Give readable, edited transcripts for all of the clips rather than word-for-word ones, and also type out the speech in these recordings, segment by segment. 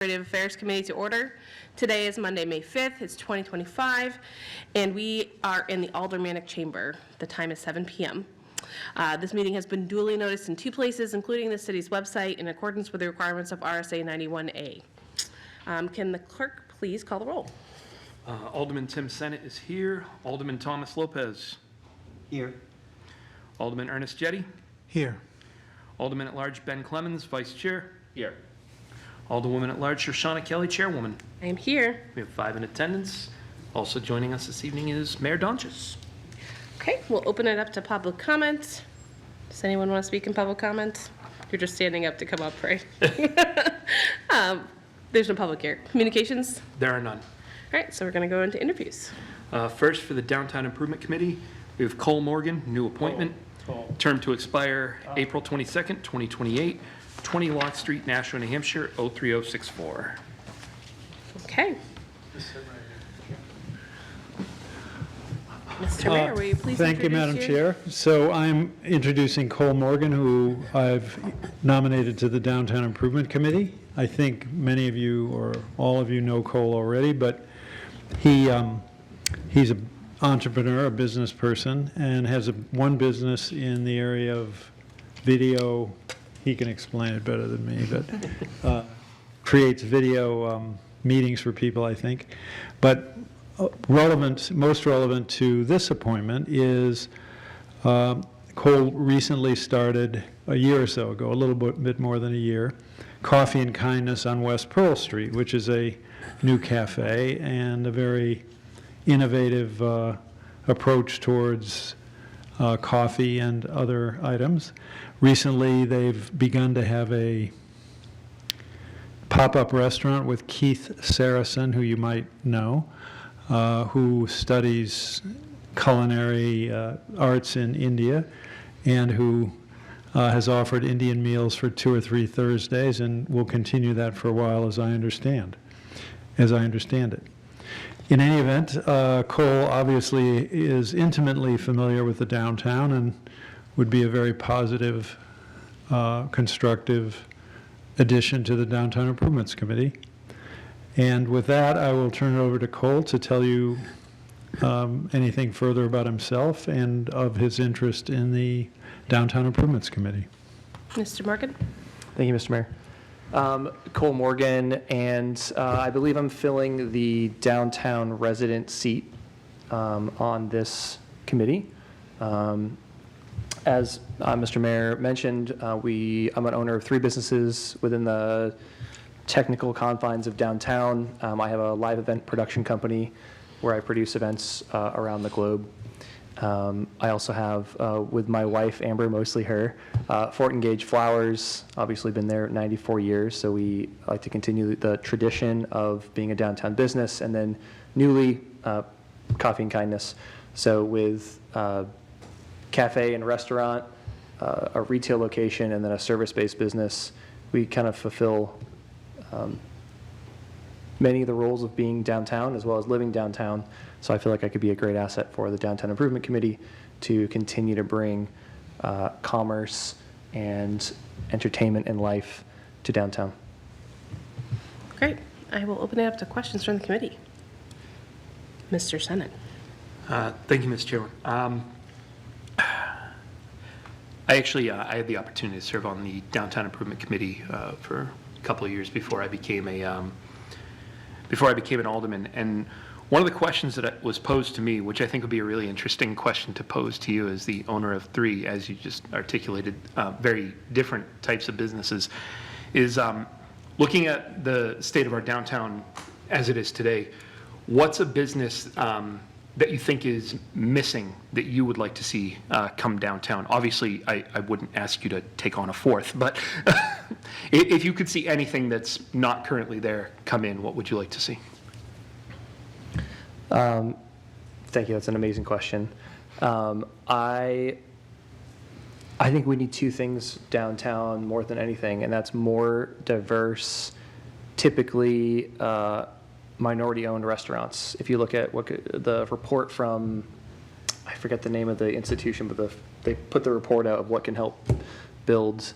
Administrative Affairs Committee to order. Today is Monday, May 5th. It's 2025, and we are in the Aldermanic Chamber. The time is 7 p.m. This meeting has been duly noticed in two places, including the city's website, in accordance with the requirements of RSA 91A. Can the clerk please call the roll? Alderman Tim Sennett is here. Alderman Thomas Lopez. Here. Alderman Ernest Jetty. Here. Alderman at Large Ben Clemens, Vice Chair. Here. Alderwoman at Large Shoshana Kelly, Chairwoman. I am here. We have 5 in attendance. Also joining us this evening is Mayor Donches. Okay, we'll open it up to public comment. Does anyone want to speak in public comment? You're just standing up to come up, right? There's no public here. Communications? There are none. All right, so we're going to go into interviews. First, for the Downtown Improvement Committee, we have Cole Morgan, new appointment. Term to expire April 22nd, 2028. 20 Locke Street, Nashua, New Hampshire, 03064. Okay. Mr. Mayor, will you please Thank you, Madam your- Chair. So I'm introducing Cole Morgan, who I've nominated to the Downtown Improvement Committee. I think many of you or all of you know Cole already, but he's an entrepreneur, a business person, and has one business in the area of video. He can explain it better than me, but creates video meetings for people, I think. But most relevant to this appointment is Cole recently started a year or so ago, a little bit more than a year, Coffee and Kindness on West Pearl Street, which is a new cafe and a very innovative approach towards coffee and other items. Recently, they've begun to have a pop-up restaurant with Keith Saracen, who you might know, who studies culinary arts in India and who has offered Indian meals for 2 or 3 Thursdays and will continue that for a while, as I understand it. In any event, Cole obviously is intimately familiar with the downtown and would be a very positive, constructive addition to the Downtown Improvements Committee. And with that, I will turn it over to Cole to tell you anything further about himself and of his interest in the Downtown Improvements Committee. Mr. Morgan? Thank you, Mr. Mayor. Cole Morgan, and I believe I'm filling the downtown resident seat on this committee. As Mr. Mayor mentioned, I'm an owner of 3 businesses within the technical confines of downtown. I have a live event production company where I produce events around the globe. I also have, with my wife, Amber, mostly her, Fort Engage Flowers, obviously been there 94 years, so we like to continue the tradition of being a downtown business, and then newly, Coffee and Kindness. So with cafe and restaurant, a retail location, and then a service-based business, we kind of fulfill many of the roles of being downtown as well as living downtown. So I feel like I could be a great asset for the Downtown Improvement Committee to continue to bring commerce and entertainment and life to downtown. Great. I will open it up to questions from the committee. Mr. Sennett. Thank you, Ms. Chairman. I had the opportunity to serve on the Downtown Improvement Committee for a couple of years before I became an alderman. And one of the questions that was posed to me, which I think would be a really interesting question to pose to you as the owner of 3, as you just articulated, very different types of businesses, is looking at the state of our downtown as it is today, what's a business that you think is missing that you would like to see come downtown? Obviously, I wouldn't ask you to take on a 4th, but if you could see anything that's not currently there come in, what would you like to see? Thank you. That's an amazing question. I think we need 2 things downtown more than anything, and that's more diverse, typically minority-owned restaurants. If you look at the report from, I forget the name of the institution, but they put the report out of what can help build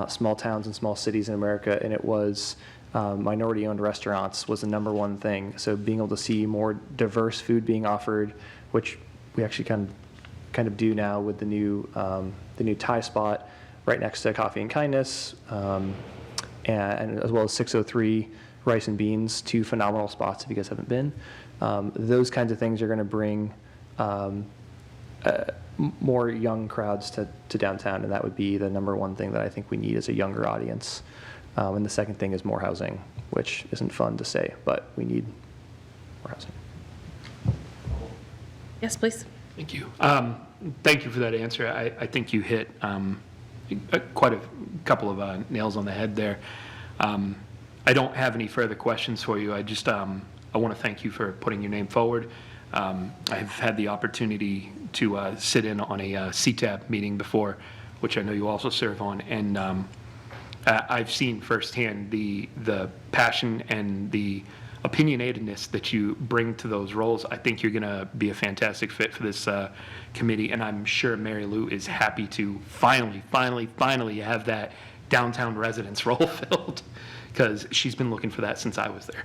small towns and small cities in America, and it was minority-owned restaurants was the number one thing. So being able to see more diverse food being offered, which we actually kind of do now with the new Thai spot right next to Coffee and Kindness, and as well as 603 Rice and Beans, two phenomenal spots if you guys haven't been. Those kinds of things are going to bring more young crowds to downtown, and that would be the number one thing that I think we need as a younger audience. And the second thing is more housing, which isn't fun to say, but we need more housing. Yes, please. Thank you. Thank you for that answer. I think you hit quite a couple of nails on the head there. I don't have any further questions for you. I just I want to thank you for putting your name forward. I've had the opportunity to sit in on a CTAB meeting before, which I know you also serve on, and I've seen firsthand the passion and the opinionatedness that you bring to those roles. I think you're going to be a fantastic fit for this committee, and I'm sure Mary Lou is happy to finally have that downtown residence role filled, because she's been looking for that since I was there.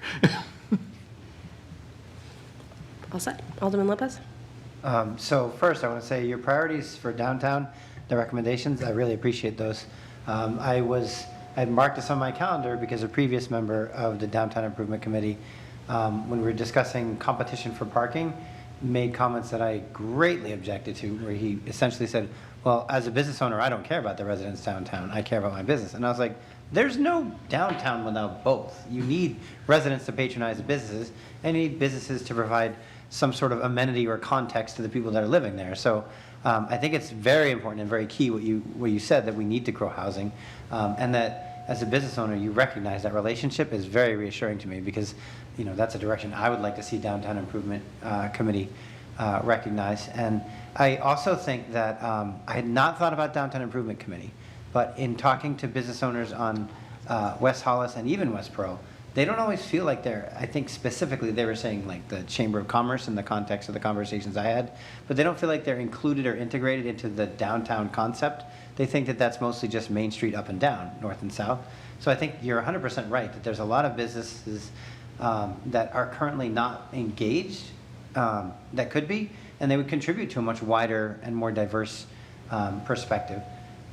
All set. Alderman Lopez? So first, I want to say your priorities for downtown, the recommendations, I really appreciate those. I marked this on my calendar because a previous member of the Downtown Improvement Committee, when we were discussing competition for parking, made comments that I greatly objected to, where he essentially said, well, as a business owner, I don't care about the residents downtown, I care about my business. And I was like, there's no downtown without both. You need residents to patronize the businesses, and you need businesses to provide some sort of amenity or context to the people that are living there. So I think it's very important and very key what you said, that we need to grow housing, and that as a business owner, you recognize that relationship is very reassuring to me, because that's a direction I would like to see Downtown Improvement Committee recognize. And I also think that I had not thought about Downtown Improvement Committee, but in talking to business owners on West Hollis and even West Pearl, they don't always feel like I think specifically they were saying like the Chamber of Commerce in the context of the conversations I had, but they don't feel like they're included or integrated into the downtown concept. They think that that's mostly just Main Street up and down, north and south. So I think you're 100% right, that there's a lot of businesses that are currently not engaged that could be, and they would contribute to a much wider and more diverse perspective.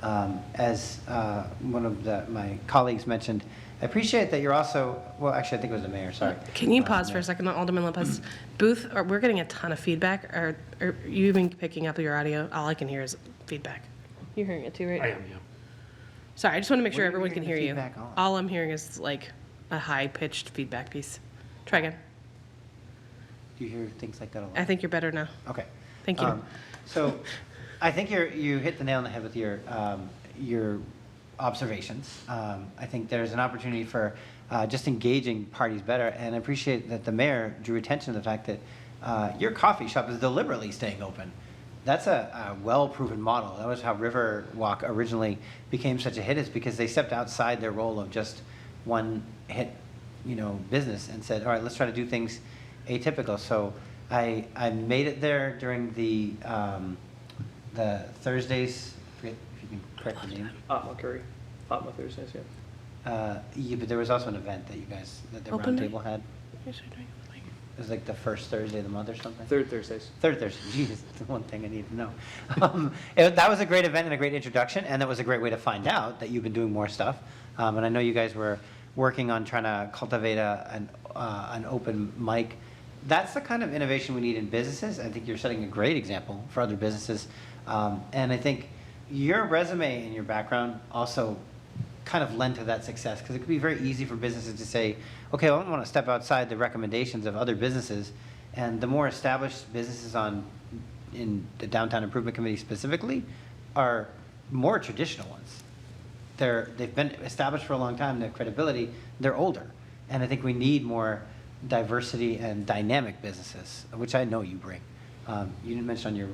As one of my colleagues mentioned, I appreciate that you're also, well, actually, I think it was the mayor, sorry. Can you pause for a second, Alderman Lopez? Booth, we're getting a ton of feedback. Are you even picking up your audio? All I can hear is feedback. You're hearing it too, right? I am, yeah. Sorry, I just want to make sure What are you everyone can hear hearing you. the feedback on? All I'm hearing is like a high-pitched feedback piece. Try again. Do you hear things like that a lot? I think you're better now. Okay. Thank you. So I think you hit the nail on the head with your observations. I think there's an opportunity for just engaging parties better, and I appreciate that the mayor drew attention to the fact that your coffee shop is deliberately staying open. That's a well-proven model. That was how Riverwalk originally became such a hit, is because they stepped outside their role of just one hit, business, and said, all right, let's try to do things atypical. So I made it there during the Thursdays. I forget if you can correct the name. Atma Curry. Atma Thursdays, yeah. Yeah, but there was also an event that the Open roundtable night? had. It was like the first Thursday of the month or something. Third Thursdays. Third Thursday. Jesus, that's the one thing I need to know. That was a great event and a great introduction, and that was a great way to find out that you've been doing more stuff. And I know you guys were working on trying to cultivate an open mic. That's the kind of innovation we need in businesses. I think you're setting a great example for other businesses. And I think your resume and your background also kind of lend to that success, because it could be very easy for businesses to say, okay, well, I don't want to step outside the recommendations of other businesses. And the more established businesses in the Downtown Improvement Committee specifically are more traditional ones. They've been established for a long time, their credibility, they're older. And I think we need more diversity and dynamic businesses, which I know you bring. You didn't mention on your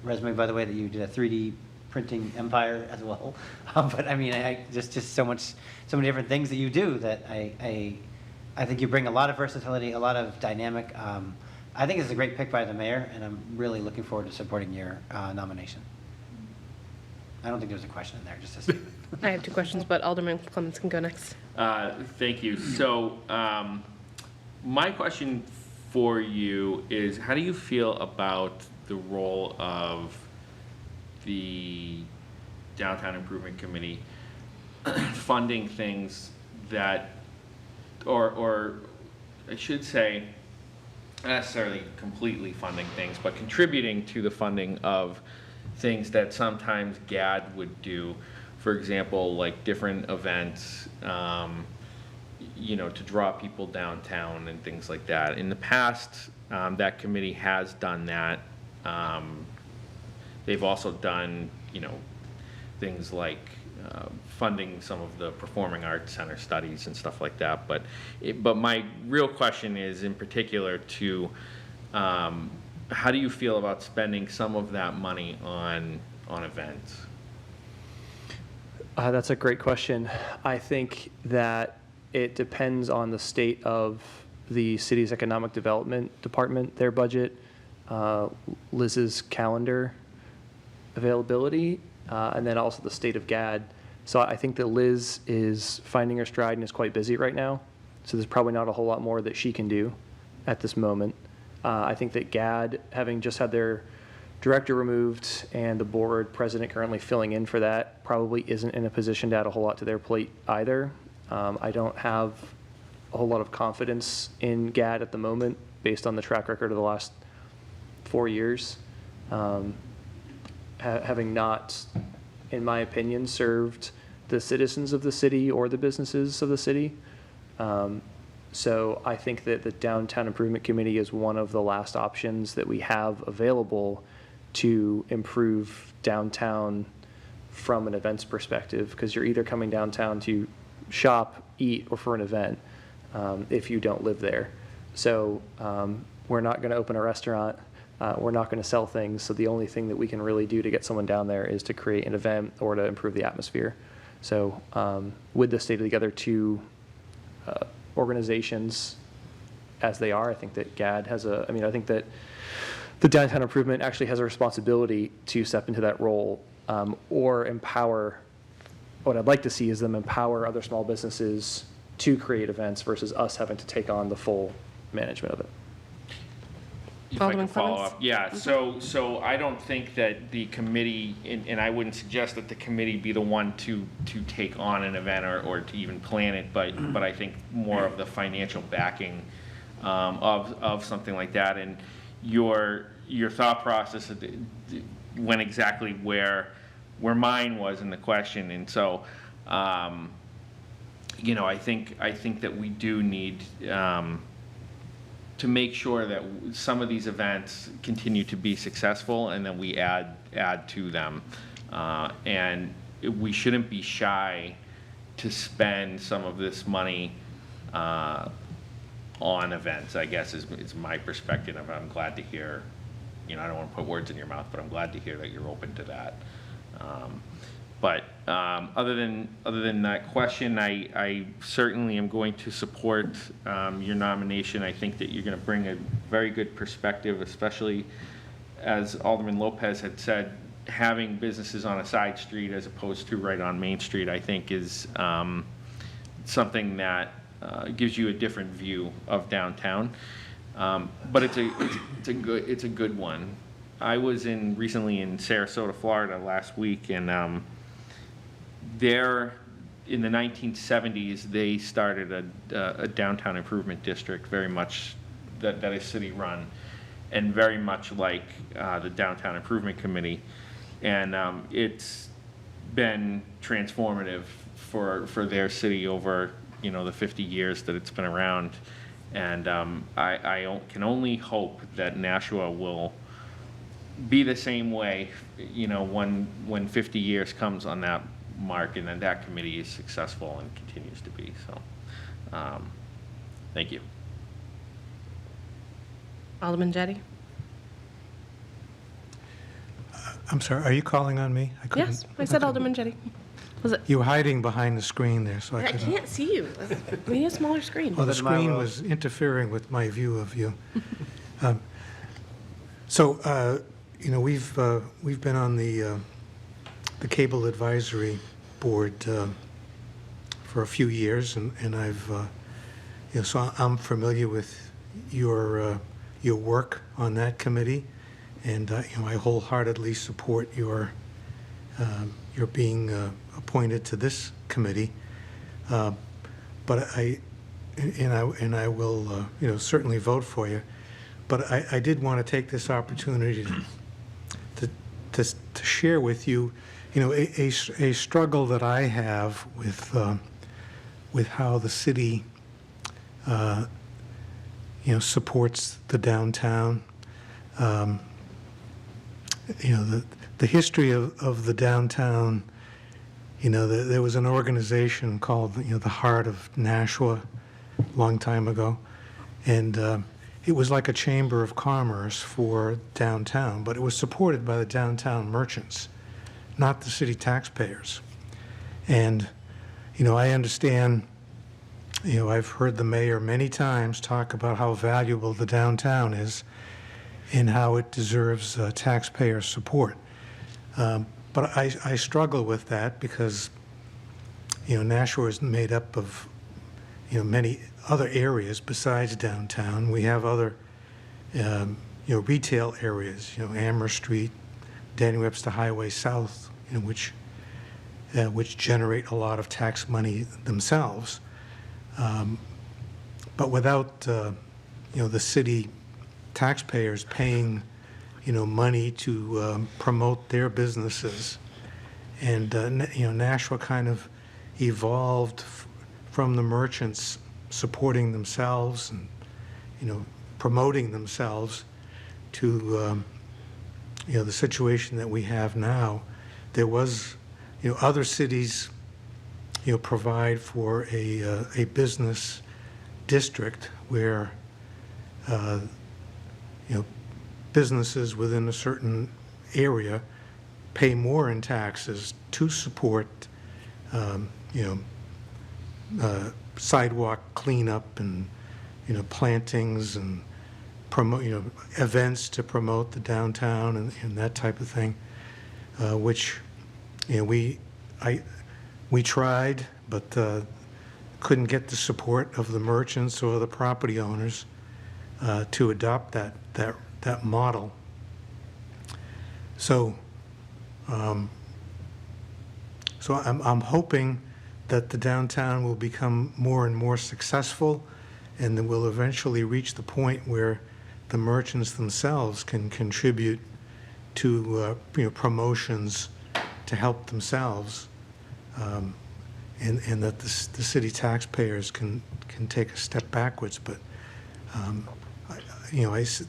resume, by the way, that you did a 3D printing empire as well. But I mean, just so many different things that you do that I think you bring a lot of versatility, a lot of dynamic. I think it's a great pick by the mayor, and I'm really looking forward to supporting your nomination. I don't think there's a question in there, just a statement. I have two questions, but Alderman Clements can go next. Thank you. So, my question for you is, how do you feel about the role of the Downtown Improvement Committee funding things that, or I should say, not necessarily completely funding things, but contributing to the funding of things that sometimes GAD would do? For example, like different events, to draw people downtown and things like that. In the past, that committee has done that. They've also done, things like funding some of the performing arts center studies and stuff like that. But my real question is in particular to, how do you feel about spending some of that money on events? That's a great question. I think that it depends on the state of the city's economic development department, their budget, Liz's calendar availability, and then also the state of GAD. So I think that Liz is finding her stride and is quite busy right now. So there's probably not a whole lot more that she can do at this moment. I think that GAD, having just had their director removed and the board president currently filling in for that, probably isn't in a position to add a whole lot to their plate either. I don't have a whole lot of confidence in GAD at the moment based on the track record of the last 4 years. Having not, in my opinion, served the citizens of the city or the businesses of the city. So I think that the Downtown Improvement Committee is one of the last options that we have available to improve downtown from an events perspective, because you're either coming downtown to shop, eat, or for an event if you don't live there. So we're not going to open a restaurant. We're not going to sell things. So the only thing that we can really do to get someone down there is to create an event or to improve the atmosphere. So with the State of the Other two organizations as they are, I think that GAD has I think that the downtown improvement actually has a responsibility to step into that role or empower. What I'd like to see is them empower other small businesses to create events versus us having to take on the full management of it. If I Alderman can follow Clemens? up, yeah, so I don't think that the committee, and I wouldn't suggest that the committee be the one to take on an event or to even plan it, but I think more of the financial backing of something like that. And your thought process went exactly where mine was in the question. And so, I think that we do need to make sure that some of these events continue to be successful and then we add to them. And we shouldn't be shy to spend some of this money on events, I guess is my perspective. I'm glad to hear, I don't want to put words in your mouth, but I'm glad to hear that you're open to that. But other than that question, I certainly am going to support your nomination. I think that you're going to bring a very good perspective, especially as Alderman Lopez had said, having businesses on a side street as opposed to right on Main Street, I think is something that gives you a different view of downtown. But it's a good one. I was recently in Sarasota, Florida last week, and there in the 1970s they started a downtown improvement district, very much that is city run, and very much like the Downtown Improvement Committee, and it's been transformative for their city over the 50 years that it's been around, and I can only hope that Nashua will be the same way, when 50 years comes on that mark, and then that committee is successful and continues to be. So, thank you. Alderman Jettie? I'm sorry, are you calling on me? Yes, I said Alderman Jettie. Was it? You were hiding behind the screen there, so I I couldn't. can't see you. We need a smaller screen. Well, the Within my screen will. was interfering with my view of you. We've been on the Cable Advisory Board for a few years, and I've, so I'm familiar with your work on that committee, and, I wholeheartedly support your being appointed to this committee. But I will, certainly vote for you. But I did want to take this opportunity to share with you, a struggle that I have with how the city, supports the downtown. The history of the downtown, there was an organization called, the Heart of Nashua, a long time ago. And it was like a chamber of commerce for downtown, but it was supported by the downtown merchants, not the city taxpayers. And, I understand, I've heard the mayor many times talk about how valuable the downtown is and how it deserves taxpayer support. But I struggle with that because, Nashua is made up of, many other areas besides downtown. We have other, retail areas, Amherst Street, Daniel Webster Highway South, which generate a lot of tax money themselves. But without, the city taxpayers paying, money to promote their businesses, and Nashua kind of evolved from the merchants supporting themselves and promoting themselves to the situation that we have now. There was other cities provide for a business district where businesses within a certain area pay more in taxes to support sidewalk cleanup and plantings and promote events to promote the downtown and that type of thing, which we tried, but couldn't get the support of the merchants or the property owners to adopt that model. So I'm hoping that the downtown will become more and more successful, and then we'll eventually reach the point where the merchants themselves can contribute to promotions to help themselves, and that the city taxpayers can take a step backwards. But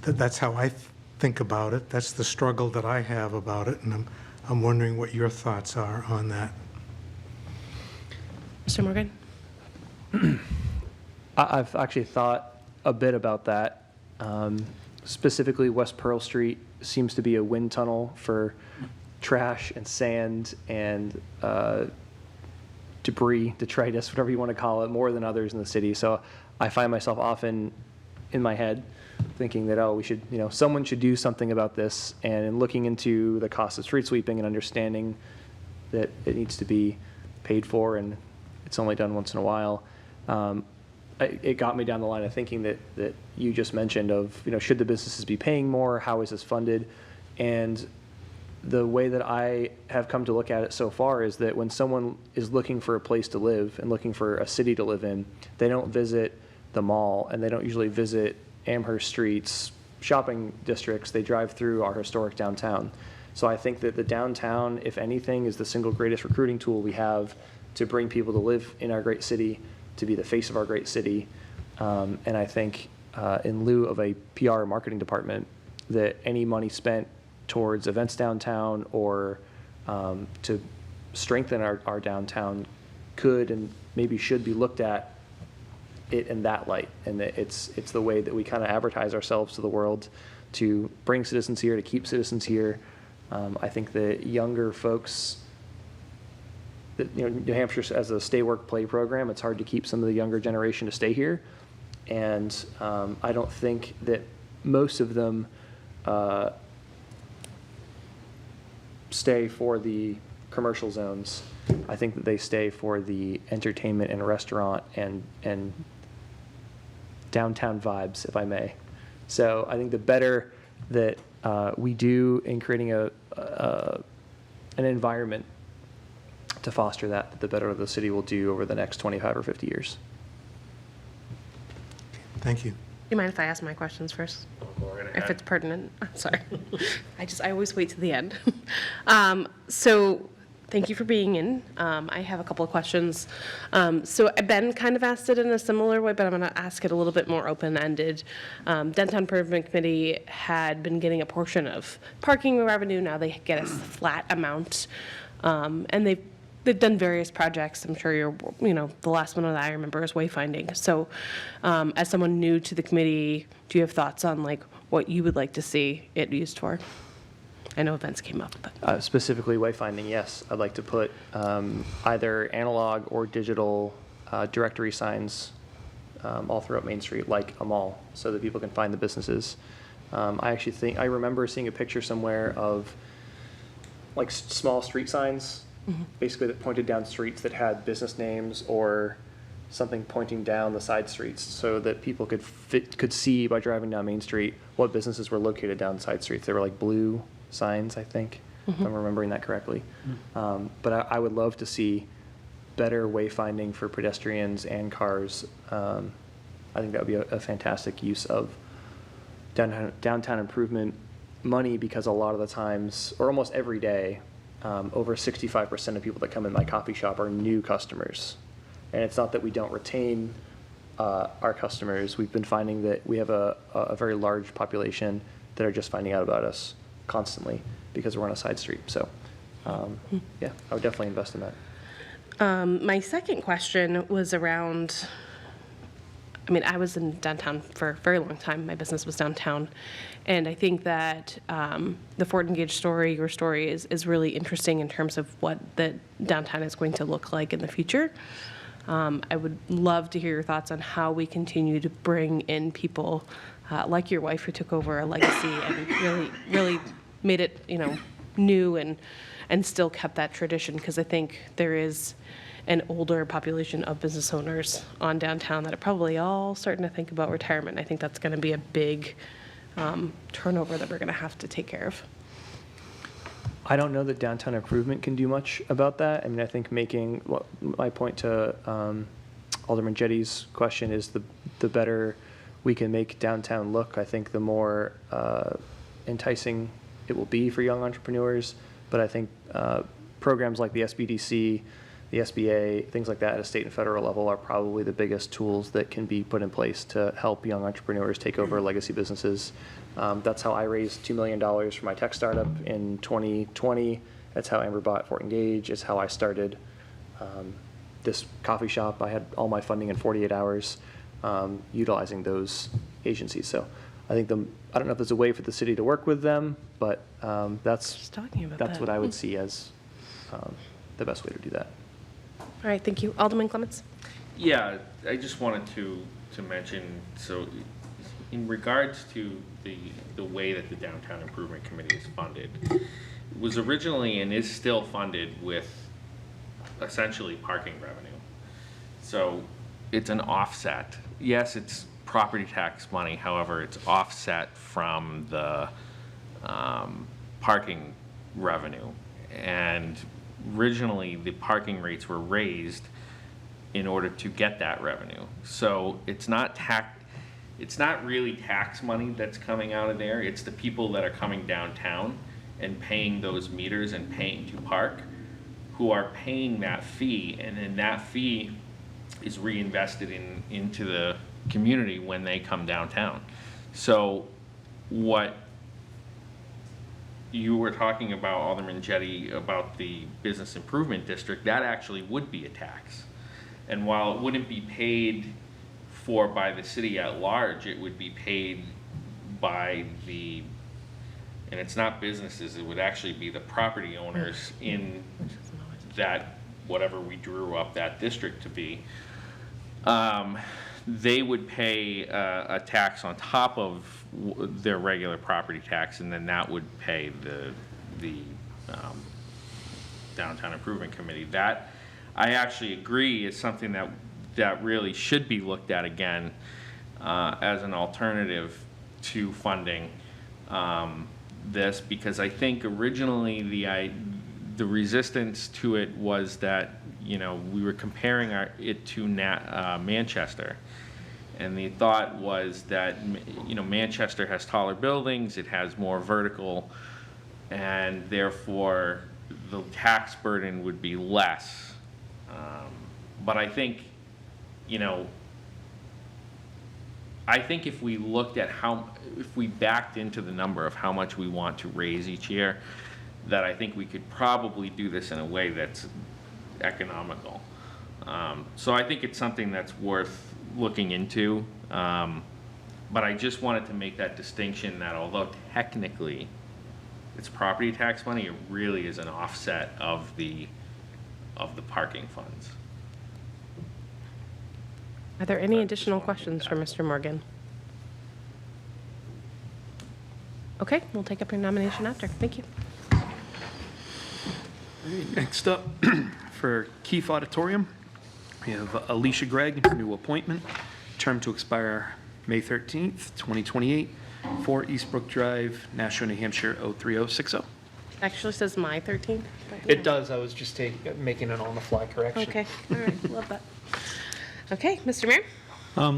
that's how I think about it. That's the struggle that I have about it, and I'm wondering what your thoughts are on that. Mr. Morgan? I've actually thought a bit about that. Specifically, West Pearl Street seems to be a wind tunnel for trash and sand and debris, detritus, whatever you want to call it, more than others in the city. So I find myself often in my head thinking that, we should, someone should do something about this. And in looking into the cost of street sweeping and understanding that it needs to be paid for and it's only done once in a while, it got me down the line of thinking that you just mentioned of, should the businesses be paying more? How is this funded? And the way that I have come to look at it so far is that when someone is looking for a place to live and looking for a city to live in, they don't visit the mall and they don't usually visit Amherst Street's shopping districts. They drive through our historic downtown. So I think that the downtown, if anything, is the single greatest recruiting tool we have to bring people to live in our great city, to be the face of our great city. And I think in lieu of a PR marketing department, that any money spent towards events downtown or to strengthen our downtown could and maybe should be looked at it in that light. And that it's the way that we kind of advertise ourselves to the world to bring citizens here, to keep citizens here. I think the younger folks, New Hampshire as a stay work play program, it's hard to keep some of the younger generation to stay here. And I don't think that most of them stay for the commercial zones. I think that they stay for the entertainment and restaurant and downtown vibes, if I may. So I think the better that we do in creating an environment to foster that, the better the city will do over the next 25 or 50 years. Thank you. Do you mind if I ask my questions first? If it's pertinent, I'm sorry. I always wait to the end. So, thank you for being in. I have a couple of questions. So Ben kind of asked it in a similar way, but I'm going to ask it a little bit more open-ended. Downtown Improvement Committee had been getting a portion of parking revenue. Now they get a flat amount. And they've done various projects. I'm sure the last one that I remember is wayfinding. So as someone new to the committee, do you have thoughts on like what you would like to see it used for? I know events came up, but. Specifically wayfinding, yes. I'd like to put either analog or digital directory signs all throughout Main Street, like a mall, so that people can find the businesses. I remember seeing a picture somewhere of like small street signs, basically that pointed down streets that had business names or something pointing down the side streets, so that people could see by driving down Main Street what businesses were located down side streets. They were like blue signs, I think, if I'm remembering that correctly. But I would love to see better wayfinding for pedestrians and cars. I think that would be a fantastic use of downtown improvement money, because a lot of the times, or almost every day, over 65% of people that come in my coffee shop are new customers. And it's not that we don't retain our customers. We've been finding that we have a very large population that are just finding out about us constantly because we're on a side street. So, yeah, I would definitely invest in that. My second question was around, I was in downtown for a very long time. My business was downtown. And I think that the Fort Engage story, your story, is really interesting in terms of what the downtown is going to look like in the future. I would love to hear your thoughts on how we continue to bring in people like your wife, who took over a legacy and really made it, new and still kept that tradition, because I think there is an older population of business owners on downtown that are probably all starting to think about retirement. I think that's going to be a big turnover that we're going to have to take care of. I don't know that downtown improvement can do much about that. I think my point to Alderman Jetty's question is the better we can make downtown look, I think the more enticing it will be for young entrepreneurs. But I think programs like the SBDC, the SBA, things like that at a state and federal level are probably the biggest tools that can be put in place to help young entrepreneurs take over legacy businesses. That's how I raised $2 million for my tech startup in 2020. That's how Amber bought Fort Engage. It's how I started this coffee shop. I had all my funding in 48 hours utilizing those agencies. So I think I don't know if there's a way for the city to work with them, but that's what I would see as the best way to do that. All right, thank you. Alderman Clements? Yeah, I just wanted to mention, so in regards to the way that the Downtown Improvement Committee is funded, it was originally and is still funded with essentially parking revenue. So it's an offset. Yes, it's property tax money, however, it's offset from the parking revenue. And originally, the parking rates were raised in order to get that revenue. So it's not really tax money that's coming out of there. It's the people that are coming downtown and paying those meters and paying to park, who are paying that fee, and then that fee is reinvested into the community when they come downtown. So what you were talking about, Alderman Jetty, about the business improvement district, that actually would be a tax. And while it wouldn't be paid for by the city at large, it would be paid by and it's not businesses, it would actually be the property owners in that, whatever we drew up that district to be. They would pay a tax on top of their regular property tax, and then that would pay the Downtown Improvement Committee. That, I actually agree, is something that really should be looked at again as an alternative to funding this, because I think originally the resistance to it was that, you know, we were comparing it to Manchester. And the thought was that, you know, Manchester has taller buildings, it has more vertical, and therefore the tax burden would be less. But I think, you know, I think if we looked at if we backed into the number of how much we want to raise each year, that I think we could probably do this in a way that's economical. So I think it's something that's worth looking into. But I just wanted to make that distinction that although technically it's property tax money, it really is an offset of the parking funds. Are there any additional questions for Mr. Morgan? Okay, we'll take up your nomination after. Thank you. Next up, for Keefe Auditorium, we have Alicia Gregg, new appointment, term to expire May 13th, 2028, 4 Eastbrook Drive, Nashua, New Hampshire, 03060. Actually says my 13th. It does, I was just making an on-the-fly correction. Okay, all right, love that. Okay, Mr. Mayor?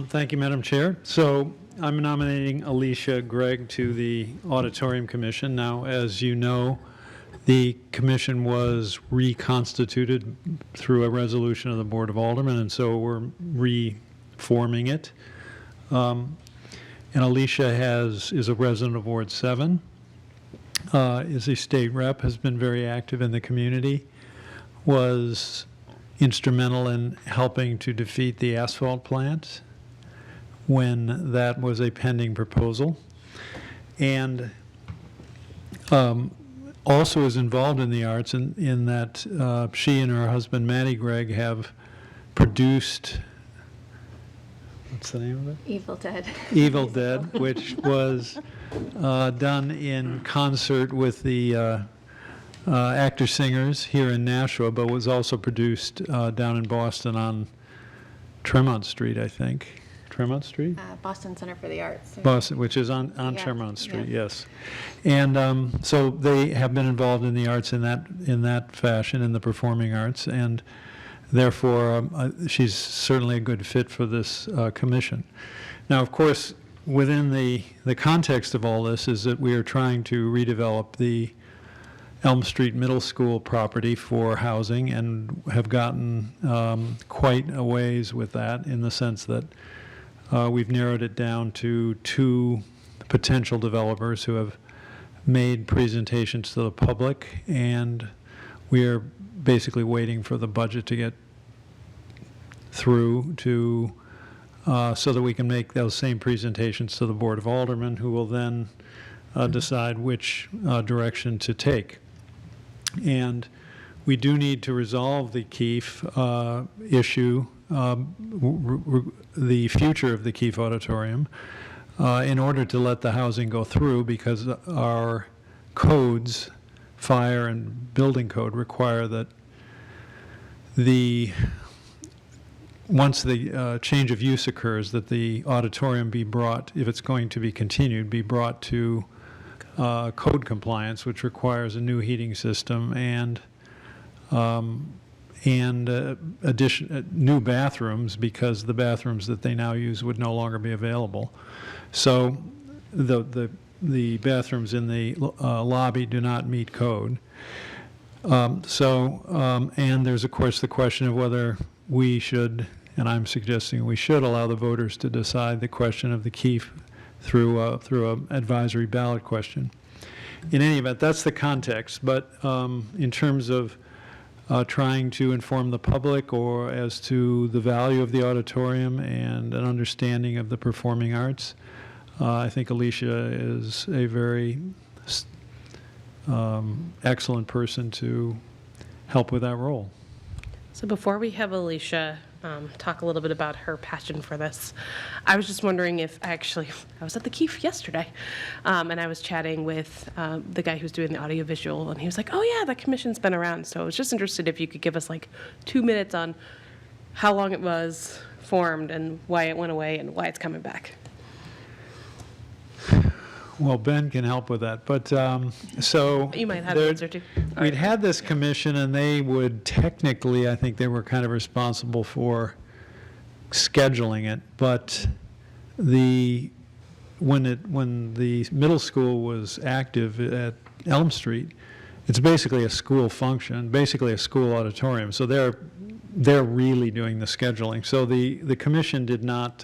Thank you, Madam Chair. So I'm nominating Alicia Gregg to the Auditorium Commission. Now, as you know, the commission was reconstituted through a resolution of the Board of Aldermen, and so we're reforming it. And Alicia is a resident of Ward 7, is a state rep, has been very active in the community, was instrumental in helping to defeat the asphalt plant when that was a pending proposal, and also is involved in the arts in that she and her husband, Matty Gregg, have produced, what's the name of it? Evil Dead. Evil Dead, which was done in concert with the actor-singers here in Nashua, but was also produced down in Boston on Tremont Street, I think. Tremont Street? Boston Center for the Arts. Boston, which is on Yeah, Tremont Street, yeah. yes. And so they have been involved in the arts in that fashion, in the performing arts, and therefore she's certainly a good fit for this commission. Now, of course, within the context of all this is that we are trying to redevelop the Elm Street Middle School property for housing, and have gotten quite a ways with that, in the sense that we've narrowed it down to 2 potential developers who have made presentations to the public, and we are basically waiting for the budget to get through to so that we can make those same presentations to the Board of Aldermen, who will then decide which direction to take. And we do need to resolve the Keefe issue, the future of the Keefe Auditorium, in order to let the housing go through, because our codes, fire and building code, require that once the change of use occurs, that the auditorium be brought, if it's going to be continued, be brought to code compliance, which requires a new heating system and new bathrooms, because the bathrooms that they now use would no longer be available. So the bathrooms in the lobby do not meet code. And there's, of course, the question of whether we should, and I'm suggesting we should, allow the voters to decide the question of the Keefe through an advisory ballot question. In any event, that's the context. But in terms of trying to inform the public or as to the value of the auditorium and an understanding of the performing arts, I think Alicia is a very excellent person to help with that role. So before we have Alicia talk a little bit about her passion for this. I was just wondering if, I was at the Keefe yesterday, and I was chatting with the guy who's doing the audiovisual, and he was like, oh yeah, the commission's been around. So I was just interested if you could give us like 2 minutes on how long it was formed and why it went away and why it's coming back. Well, Ben can help with that, but, so. You might have an answer too. We'd had this commission, and they would technically, I think they were kind of responsible for scheduling it, but when the middle school was active at Elm Street, it's basically a school function, basically a school auditorium, so they're really doing the scheduling. So the commission did not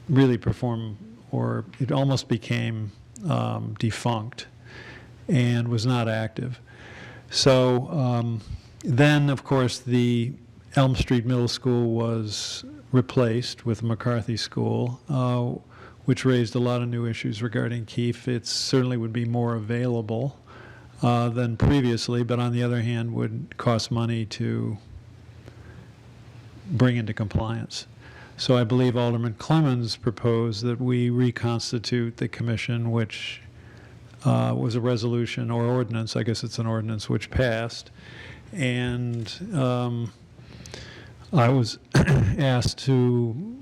really perform, or it almost became defunct and was not active. So then, of course, the Elm Street Middle School was replaced with McCarthy School, which raised a lot of new issues regarding Keefe. It certainly would be more available than previously, but on the other hand, would cost money to bring into compliance. So I believe Alderman Clemens proposed that we reconstitute the commission, which was a resolution or ordinance, I guess it's an ordinance, which passed. And I was asked to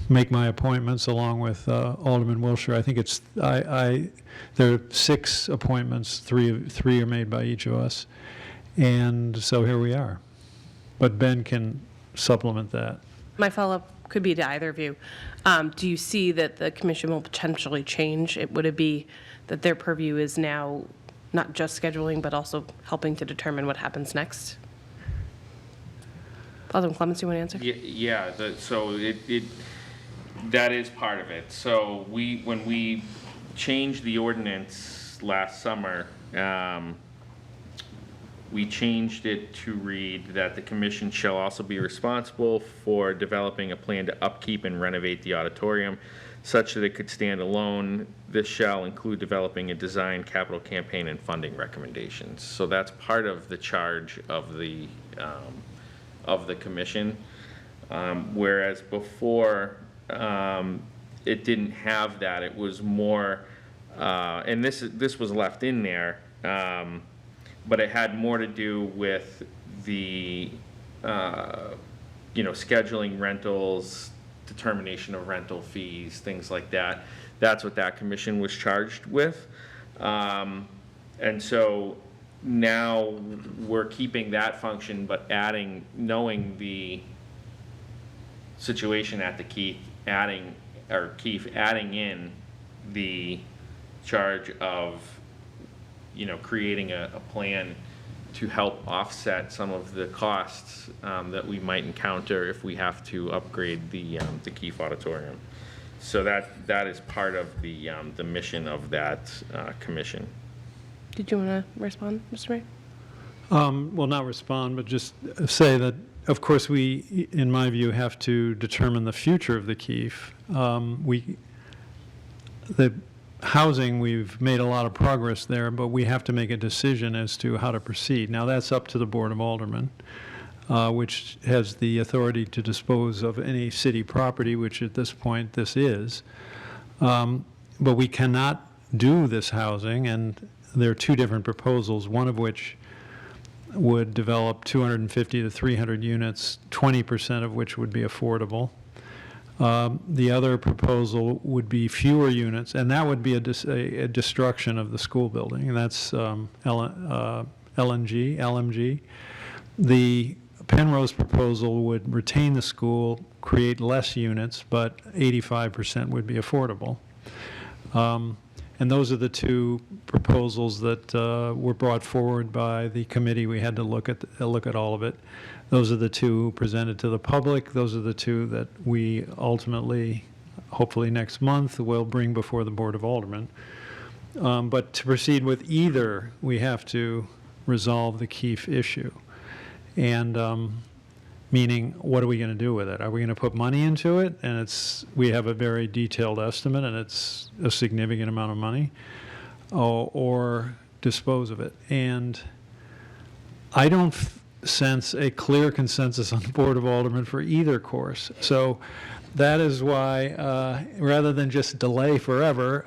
make my appointments along with Alderman Wilshire. I think it's, there are 6 appointments, three are made by each of us. And so here we are. But Ben can supplement that. My follow-up could be to either of you. Do you see that the commission will potentially change? Would it be that their purview is now not just scheduling, but also helping to determine what happens next? Alderman Clemens, do you want to answer? Yeah, so that is part of it. So when we changed the ordinance last summer, we changed it to read that the commission shall also be responsible for developing a plan to upkeep and renovate the auditorium such that it could stand alone. This shall include developing a design, capital campaign, and funding recommendations. So that's part of the charge of the commission. Whereas before, it didn't have that. It was more, and this was left in there, but it had more to do with the, scheduling rentals, determination of rental fees, things like that. That's what that commission was charged with. And so now we're keeping that function, but knowing the situation at the Keefe, adding in the charge of creating a plan to help offset some of the costs that we might encounter if we have to upgrade the Keefe Auditorium. So that is part of the mission of that commission. Did you want to respond, Mr. Mayor? Well, not respond, but just say that, of course, we, in my view, have to determine the future of the Keefe. The housing, we've made a lot of progress there, but we have to make a decision as to how to proceed. Now, that's up to the Board of Aldermen, which has the authority to dispose of any city property, which at this point this is. But we cannot do this housing, and there are 2 different proposals, one of which would develop 250 to 300 units, 20% of which would be affordable. The other proposal would be fewer units, and that would be a destruction of the school building, and that's LMG. The Penrose proposal would retain the school, create less units, but 85% would be affordable. And those are the 2 proposals that were brought forward by the committee. We had to look at all of it. Those are the 2 presented to the public. Those are the 2 that we ultimately, hopefully next month, will bring before the Board of Aldermen. But to proceed with either, we have to resolve the Keefe issue. And meaning, what are we going to do with it? Are we going to put money into it? And we have a very detailed estimate, and it's a significant amount of money, or dispose of it. And I don't sense a clear consensus on the Board of Aldermen for either course. So that is why, rather than just delay forever,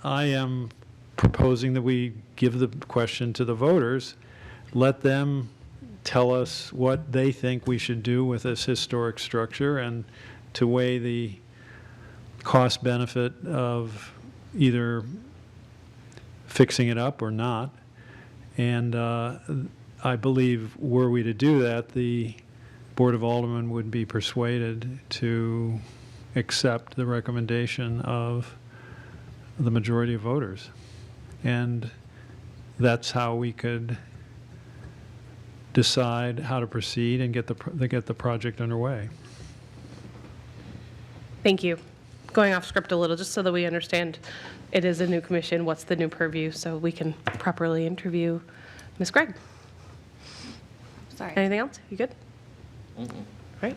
I am proposing that we give the question to the voters, let them tell us what they think we should do with this historic structure, and to weigh the cost benefit of either fixing it up or not. And I believe, were we to do that, the Board of Aldermen would be persuaded to accept the recommendation of the majority of voters. And that's how we could decide how to proceed and get the project underway. Thank you. Going off script a little, just so that we understand it is a new commission, what's the new purview, so we can properly interview Ms. Gregg. Sorry. Anything else? You good? Right?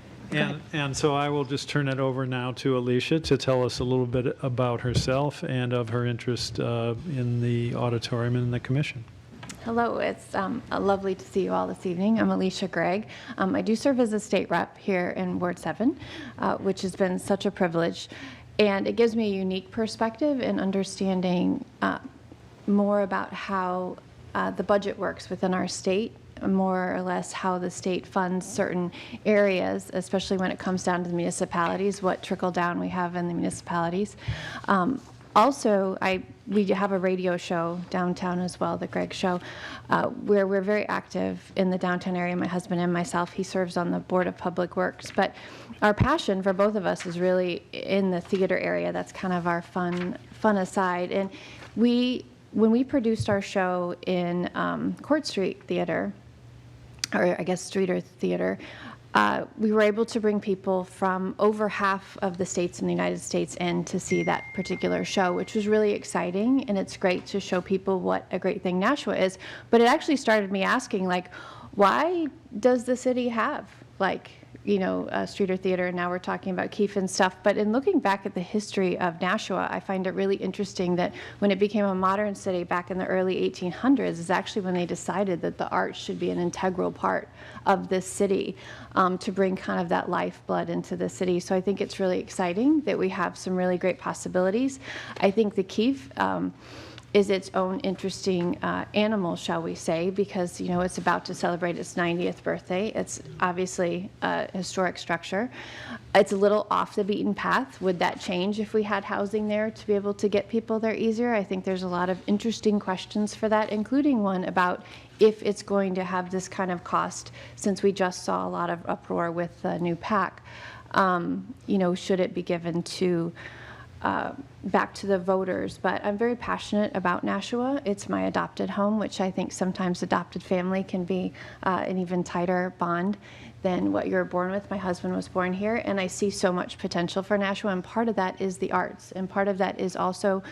And so I will just turn it over now to Alicia to tell us a little bit about herself and of her interest in the auditorium and the commission. Hello, it's lovely to see you all this evening. I'm Alicia Gregg. I do serve as a state rep here in Ward 7, which has been such a privilege. And it gives me a unique perspective in understanding more about how the budget works within our state, more or less how the state funds certain areas, especially when it comes down to the municipalities, what trickle down we have in the municipalities. Also, we have a radio show downtown as well, the Gregg Show, where we're very active in the downtown area, my husband and myself. He serves on the Board of Public Works. But our passion for both of us is really in the theater area. That's kind of our fun aside. And when we produced our show in Court Street Theater, or I guess Streeter Theater, we were able to bring people from over half of the states in the United States in to see that particular show, which was really exciting, and it's great to show people what a great thing Nashua is. But it actually started me asking, like, why does the city have, like, Streeter Theater, and now we're talking about Keefe and stuff. But in looking back at the history of Nashua, I find it really interesting that when it became a modern city back in the early 1800s is actually when they decided that the arts should be an integral part of this city, to bring kind of that lifeblood into the city. So I think it's really exciting that we have some really great possibilities. I think the Keefe is its own interesting animal, shall we say, because it's about to celebrate its 90th birthday. It's obviously a historic structure. It's a little off the beaten path. Would that change if we had housing there to be able to get people there easier? I think there's a lot of interesting questions for that, including one about if it's going to have this kind of cost, since we just saw a lot of uproar with the new PAC. Should it be given to back to the voters? But I'm very passionate about Nashua. It's my adopted home, which I think sometimes adopted family can be an even tighter bond than what you're born with. My husband was born here, and I see so much potential for Nashua, and part of that is the arts, and part of that is also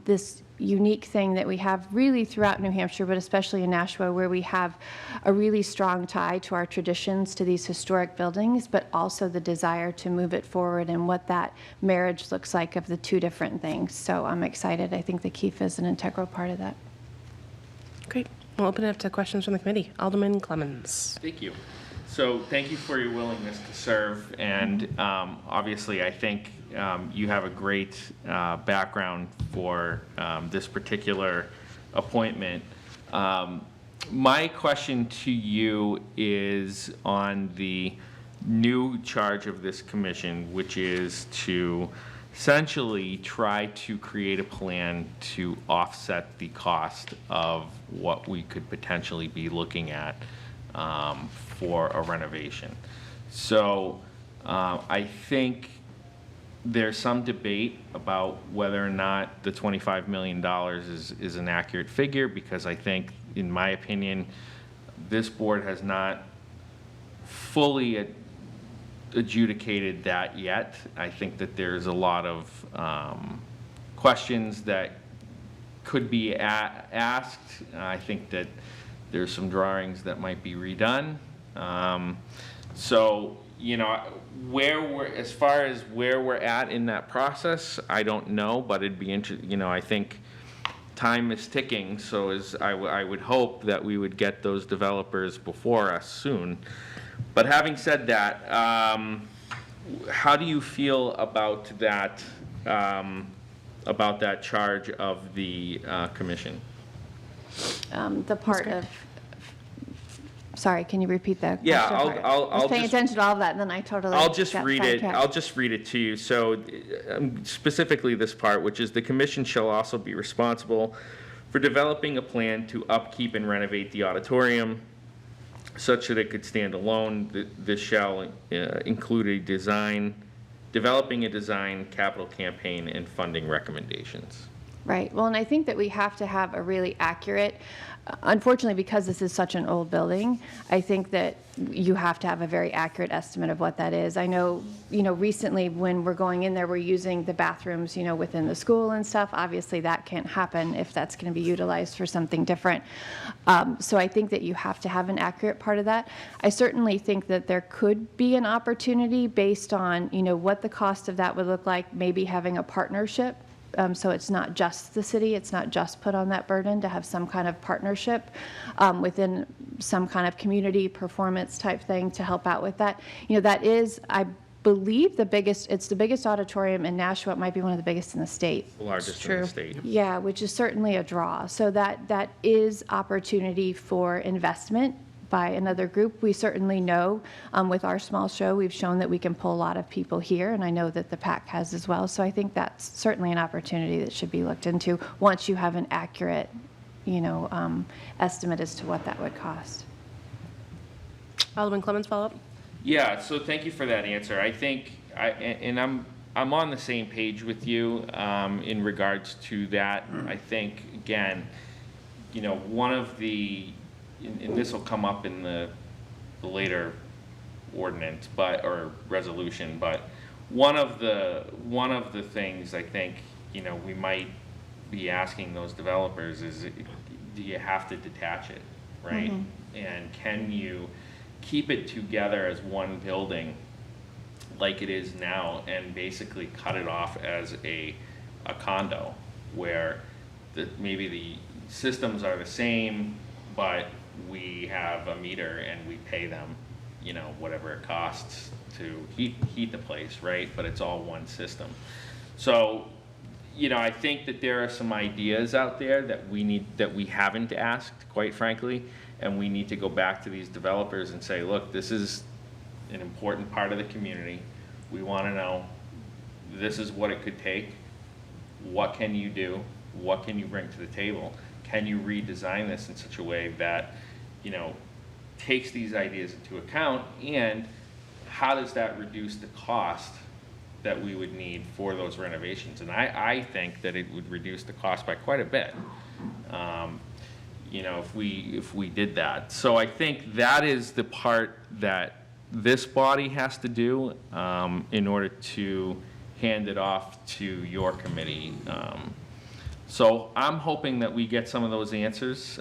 this unique thing that we have really throughout New Hampshire, but especially in Nashua, where we have a really strong tie to our traditions, to these historic buildings, but also the desire to move it forward and what that marriage looks like of the two different things. So I'm excited. I think the Keefe is an integral part of that. Great. We'll open it up to questions from the committee. Alderman Clemmons. Thank you. So thank you for your willingness to serve, and obviously I think you have a great background for this particular appointment. My question to you is on the new charge of this commission, which is to essentially try to create a plan to offset the cost of what we could potentially be looking at for a renovation. So I think there's some debate about whether or not the $25 million is an accurate figure, because I think, in my opinion, this board has not fully adjudicated that yet. I think that there's a lot of questions that could be asked. I think that there's some drawings that might be redone. So, as far as where we're at in that process, I don't know, but it'd be interesting. I think time is ticking, so I would hope that we would get those developers before us soon. But having said that, how do you feel about that charge of the commission? The part of, sorry, can you repeat that? Yeah, question part? I'll I was paying just- attention to all of that, and then I totally I'll just got read it, sidetracked. I'll just read it to you. So specifically this part, which is the commission shall also be responsible for developing a plan to upkeep and renovate the auditorium such that it could stand alone. This shall include developing a design, capital campaign, and funding recommendations. Right. Well, and I think that we have to have a really accurate, unfortunately, because this is such an old building, I think that you have to have a very accurate estimate of what that is. I know, recently when we're going in there, we're using the bathrooms, within the school and stuff. Obviously, that can't happen if that's going to be utilized for something different. So I think that you have to have an accurate part of that. I certainly think that there could be an opportunity based on, what the cost of that would look like, maybe having a partnership. So it's not just the city, it's not just put on that burden to have some kind of partnership within some kind of community performance type thing to help out with that. That is, I believe, it's the biggest auditorium in Nashua. It might be one of the biggest in the state. The largest in the state. Yeah, which is certainly a draw. So that is opportunity for investment by another group. We certainly know with our small show, we've shown that we can pull a lot of people here, and I know that the PAC has as well. So I think that's certainly an opportunity that should be looked into once you have an accurate, estimate as to what that would cost. Alderman Clemmons, follow-up? Yeah, so thank you for that answer. I think, I'm on the same page with you in regards to that. I think, again, one of the, and this will come up in the later ordinance, or resolution, but one of the things I think, we might be asking those developers is, do you have to detach it, right? And can you keep it together as one building like it is now and basically cut it off as a condo where maybe the systems are the same, but we have a meter and we pay them, whatever it costs to heat the place, right? But it's all one system. So, I think that there are some ideas out there that we haven't asked, quite frankly, and we need to go back to these developers and say, look, this is an important part of the community. We want to know, this is what it could take. What can you do? What can you bring to the table? Can you redesign this in such a way that, takes these ideas into account, and how does that reduce the cost that we would need for those renovations? And I think that it would reduce the cost by quite a bit, if we did that. So I think that is the part that this body has to do in order to hand it off to your committee. So I'm hoping that we get some of those answers,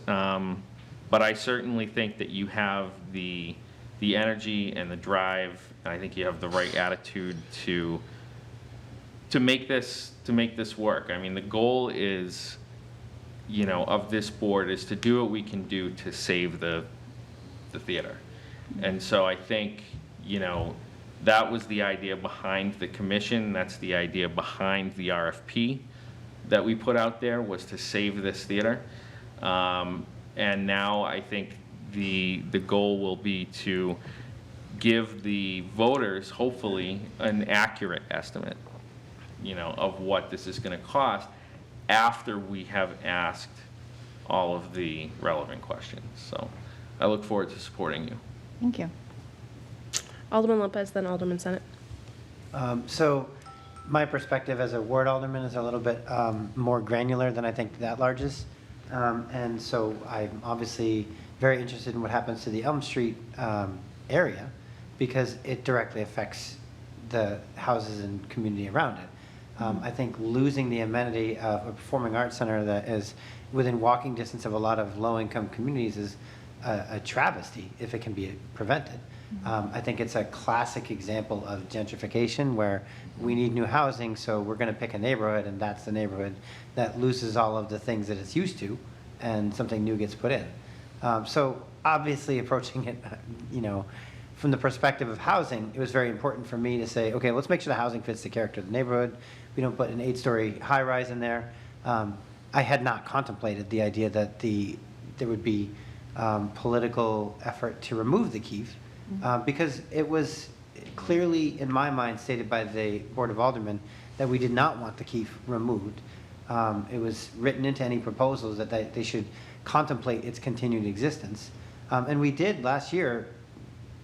but I certainly think that you have the energy and the drive, and I think you have the right attitude to make this work. I mean, the goal is, of this board is to do what we can do to save the theater. And so I think, that was the idea behind the commission. That's the idea behind the RFP that we put out there, was to save this theater. And now I think the goal will be to give the voters, hopefully, an accurate estimate, of what this is going to cost after we have asked all of the relevant questions. So I look forward to supporting you. Thank you. Alderman Lopez, then Alderman Senate. So my perspective as a ward alderman is a little bit more granular than I think that large is. And so I'm obviously very interested in what happens to the Elm Street area, because it directly affects the houses and community around it. I think losing the amenity of a performing arts center that is within walking distance of a lot of low-income communities is a travesty if it can be prevented. I think it's a classic example of gentrification where we need new housing, so we're going to pick a neighborhood, and that's the neighborhood that loses all of the things that it's used to, and something new gets put in. So obviously approaching it, from the perspective of housing, it was very important for me to say, okay, let's make sure the housing fits the character of the neighborhood. We don't put an 8-story high-rise in there. I had not contemplated the idea that there would be political effort to remove the keef, because it was clearly, in my mind, stated by the Board of Aldermen that we did not want the keef removed. It was written into any proposals that they should contemplate its continued existence. And we did last year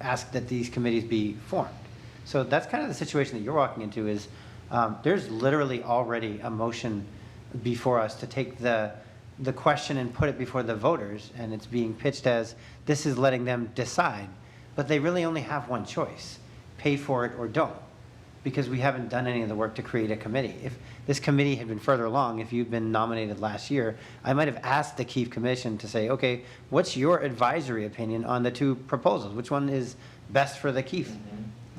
ask that these committees be formed. So that's kind of the situation that you're walking into is there's literally already a motion before us to take the question and put it before the voters, and it's being pitched as this is letting them decide. But they really only have one choice, pay for it or don't, because we haven't done any of the work to create a committee. If this committee had been further along, if you'd been nominated last year, I might have asked the Keefe Commission to say, okay, what's your advisory opinion on the two proposals? Which one is best for the Keefe?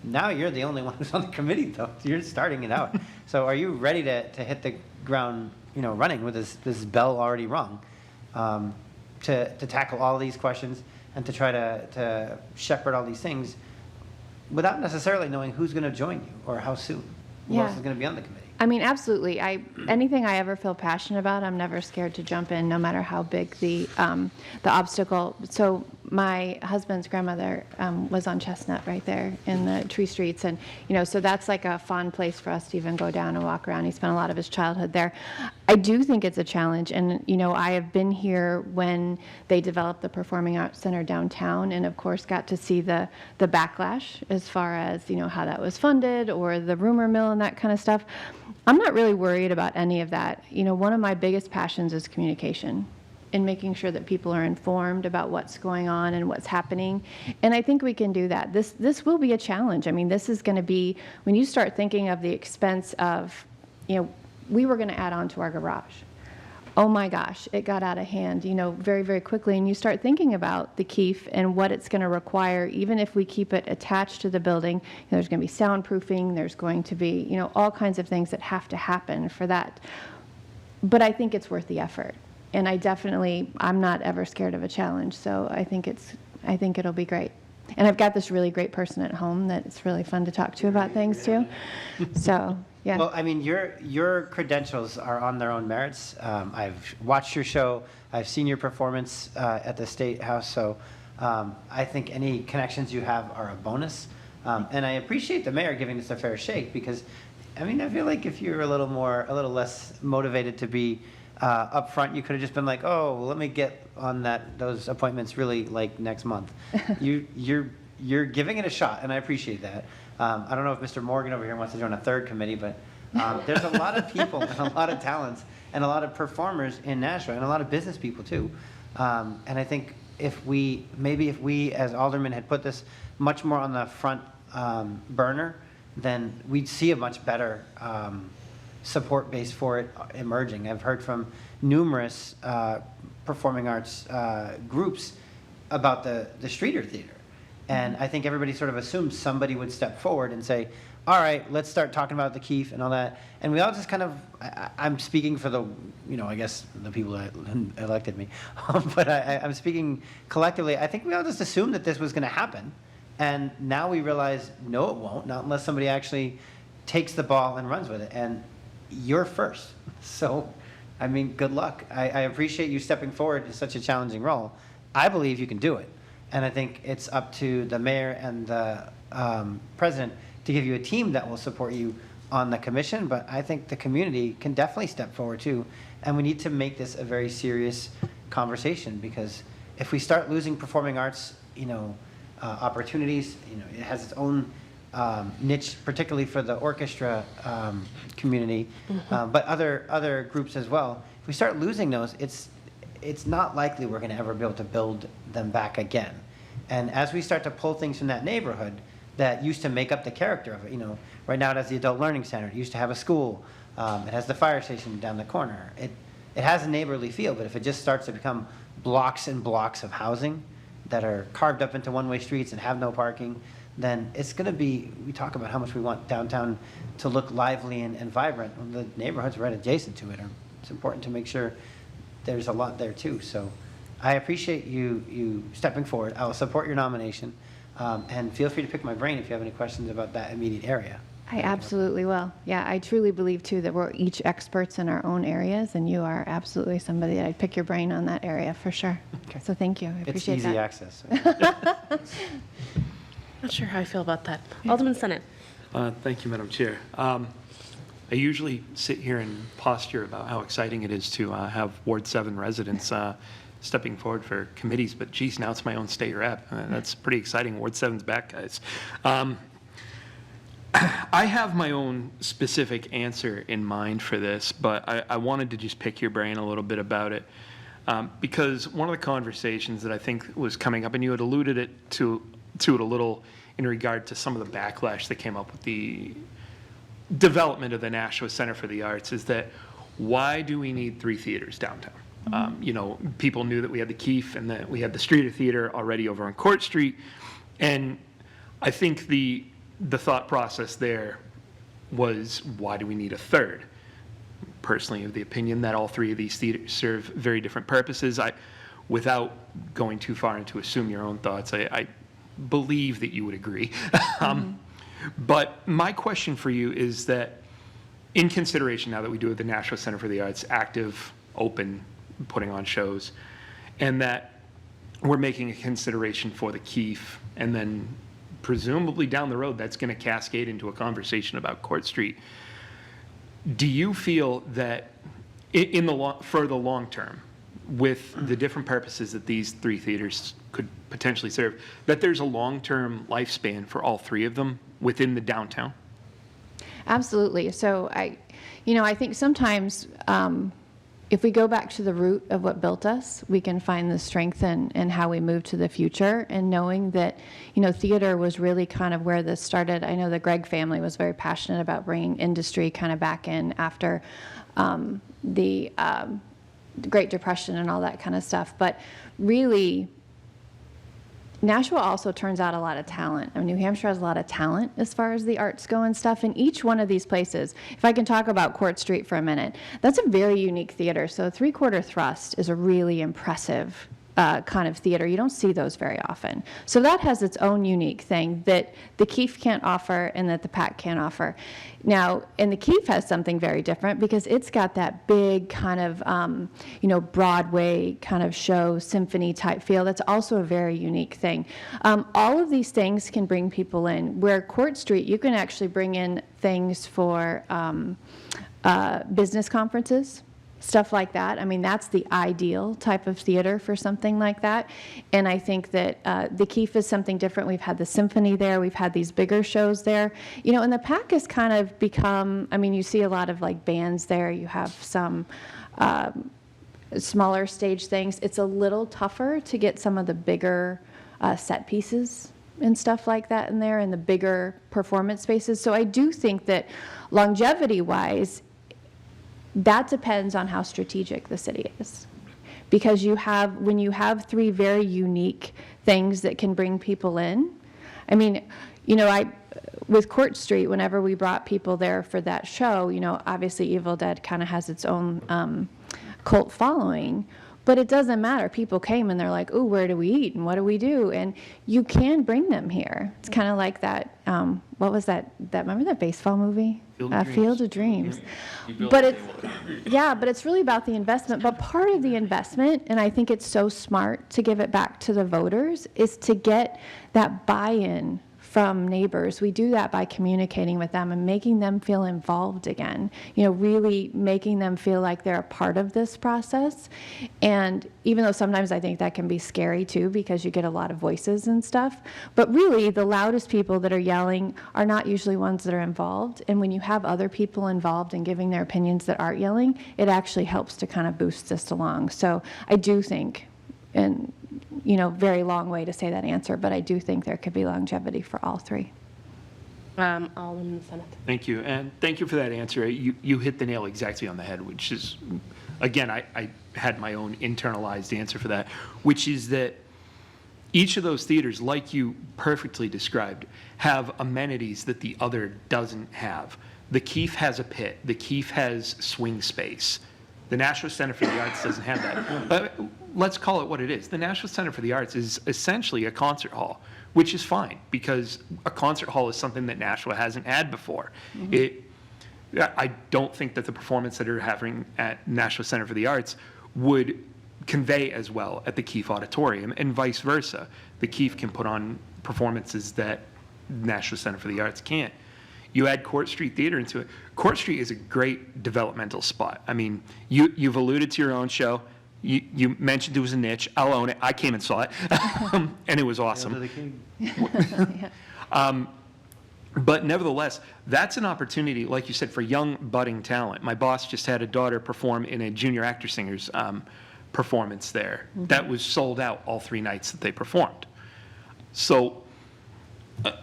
Now you're the only one who's on the committee, though. You're starting it out. So are you ready to hit the ground, running with this bell already rung, to tackle all these questions and to try to shepherd all these things without necessarily knowing who's going to join you or how soon? Who else is going to be on the committee? I mean, absolutely. Anything I ever feel passionate about, I'm never scared to jump in, no matter how big the obstacle. So my husband's grandmother was on Chestnut right there in the tree streets, and so that's like a fond place for us to even go down and walk around. He spent a lot of his childhood there. I do think it's a challenge, and I have been here when they developed the Performing Arts Center downtown, and of course got to see the backlash as far as how that was funded or the rumor mill and that kind of stuff. I'm not really worried about any of that. One of my biggest passions is communication and making sure that people are informed about what's going on and what's happening. And I think we can do that. This will be a challenge. I mean, this is going to be, when you start thinking of the expense of, we were going to add on to our garage. Oh my gosh, it got out of hand, very, very quickly. And you start thinking about the Keefe and what it's going to require, even if we keep it attached to the building. There's going to be soundproofing, there's going to be, all kinds of things that have to happen for that. But I think it's worth the effort. And I'm not ever scared of a challenge. So I think it'll be great. And I've got this really great person at home that it's really fun to talk to about things too. So, yeah. Well, I mean, your credentials are on their own merits. I've watched your show. I've seen your performance at the State House. So I think any connections you have are a bonus. And I appreciate the mayor giving this a fair shake because, I feel like if you're a little less motivated to be up front, you could have just been like, oh, well, let me get on those appointments really like next month. You're giving it a shot, and I appreciate that. I don't know if Mr. Morgan over here wants to join a third committee, but there's a lot of people and a lot of talents and a lot of performers in Nashua and a lot of business people too. And I think if we as aldermen had put this much more on the front burner, then we'd see a much better support base for it emerging. I've heard from numerous performing arts groups about the Streeter Theater. And I think everybody sort of assumes somebody would step forward and say, all right, let's start talking about the Keefe and all that. And we all just kind of, I'm speaking for the, I guess the people that elected me, but I'm speaking collectively. I think we all just assumed that this was going to happen. And now we realize, no, it won't, not unless somebody actually takes the ball and runs with it. And you're first. So, good luck. I appreciate you stepping forward in such a challenging role. I believe you can do it. And I think it's up to the mayor and the president to give you a team that will support you on the commission. But I think the community can definitely step forward too. And we need to make this a very serious conversation because if we start losing performing arts, opportunities, it has its own niche, particularly for the orchestra community, but other groups as well. If we start losing those, it's not likely we're going to ever be able to build them back again. And as we start to pull things from that neighborhood that used to make up the character of it, right now it has the Adult Learning Center, it used to have a school, it has the fire station down the corner. It has a neighborly feel, but if it just starts to become blocks and blocks of housing, that are carved up into one-way streets and have no parking, then it's going to be, we talk about how much we want downtown to look lively and vibrant. Well, the neighborhoods right adjacent to it it's important to make sure there's a lot there too. So I appreciate you stepping forward. I will support your nomination. And feel free to pick my brain if you have any questions about that immediate area. I absolutely will. Yeah, I truly believe too that we're each experts in our own areas, and you are absolutely somebody that I'd pick your brain on that area for sure. Okay. So thank you. I It's appreciate easy that. access. Not sure how I feel about that. Alderman Senate. Thank you, Madam Chair. I usually sit here and posture about how exciting it is to have Ward 7 residents stepping forward for committees, but geez, now it's my own state rep. That's pretty exciting. Ward 7's back, guys. I have my own specific answer in mind for this, but I wanted to just pick your brain a little bit about it. Because one of the conversations that I think was coming up, and you had alluded to it a little in regard to some of the backlash that came up with the development of the Nashua Center for the Arts, is that why do we need 3 theaters downtown? You know, people knew that we had the Keefe and that we had the Streeter Theater already over on Court Street. And I think the thought process there was, why do we need a third? Personally, of the opinion that all 3 of these theaters serve very different purposes. Without going too far into assume your own thoughts, I believe that you would agree. But my question for you is that, in consideration now that we do have the Nashua Center for the Arts active, open, putting on shows, and that we're making a consideration for the Keefe, and then presumably down the road that's going to cascade into a conversation about Court Street. Do you feel that for the long term, with the different purposes that these 3 theaters could potentially serve, that there's a long-term lifespan for all 3 of them within the downtown? Absolutely. So I think sometimes if we go back to the root of what built us, we can find the strength in how we move to the future, and knowing that, theater was really kind of where this started. I know the Gregg family was very passionate about bringing industry kind of back in after the Great Depression and all that kind of stuff. But really, Nashua also turns out a lot of talent. I mean, New Hampshire has a lot of talent as far as the arts go and stuff. And each one of these places, if I can talk about Court Street for a minute, that's a very unique theater. So 3/4 thrust is a really impressive kind of theater. You don't see those very often. So that has its own unique thing that the Keefe can't offer and that the PAC can't offer. Now, and the Keefe has something very different because it's got that big kind of, Broadway kind of show, symphony type feel. That's also a very unique thing. All of these things can bring people in. Where Court Street, you can actually bring in things for business conferences, stuff like that. I mean, that's the ideal type of theater for something like that. And I think that the Keefe is something different. We've had the symphony there. We've had these bigger shows there. And the PAC has kind of become, I mean, you see a lot of like bands there. You have some smaller stage things. It's a little tougher to get some of the bigger set pieces and stuff like that in there, and the bigger performance spaces. So I do think that longevity-wise, that depends on how strategic the city is. Because when you have 3 very unique things that can bring people in, I mean, with Court Street, whenever we brought people there for that show, obviously Evil Dead kind of has its own cult following, but it doesn't matter. People came and they're like, "Ooh, where do we eat and what do we do?" And you can bring them here. It's kind of like that. What was that? Remember that baseball movie? Field of Dreams. But it's really about the investment. But part of the investment, and I think it's so smart to give it back to the voters, is to get that buy-in from neighbors. We do that by communicating with them and making them feel involved again, really making them feel like they're a part of this process. And even though sometimes I think that can be scary too, because you get a lot of voices and stuff, but really the loudest people that are yelling are not usually ones that are involved. And when you have other people involved and giving their opinions that aren't yelling, it actually helps to kind of boost this along. So I do think, and very long way to say that answer, but I do think there could be longevity for all 3. Alderman Senate. Thank you, and thank you for that answer. You hit the nail exactly on the head, which is, again, I had my own internalized answer for that, which is that each of those theaters, like you perfectly described, have amenities that the other doesn't have. The Keefe has a pit. The Keefe has swing space. The National Center for the Arts doesn't have that. But let's call it what it is. The National Center for the Arts is essentially a concert hall, which is fine because a concert hall is something that Nashua hasn't had before. I don't think that the performance that are having at National Center for the Arts would convey as well at the Keefe Auditorium, and vice versa. The Keefe can put on performances that National Center for the Arts can't. You add Court Street Theater into it. Court Street is a great developmental spot. I mean, you've alluded to your own show. You mentioned it was a niche. I'll own it. I came and saw it, and it was awesome. But nevertheless, that's an opportunity, like you said, for young budding talent. My boss just had a daughter perform in a junior actor singers performance there. That was sold out all 3 nights that they performed. So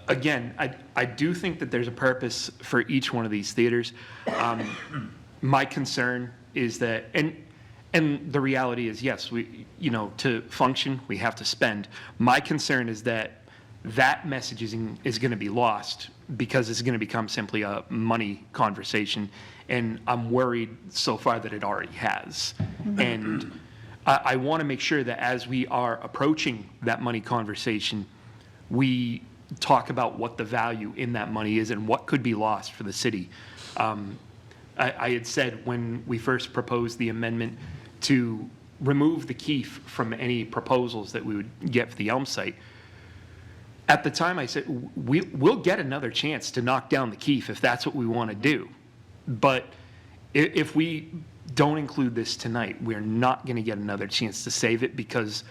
again, I do think that there's a purpose for each one of these theaters. My concern is that, and the reality is, yes, to function, we have to spend. My concern is that messaging is going to be lost because it's going to become simply a money conversation. And I'm worried so far that it already has. And I want to make sure that as we are approaching that money conversation, we talk about what the value in that money is and what could be lost for the city. I had said when we first proposed the amendment to remove the Keefe from any proposals that we would get for the Elm site, at the time I said, we'll get another chance to knock down the Keefe if that's what we want to do. But if we don't include this tonight, we're not going to get another chance to save it, because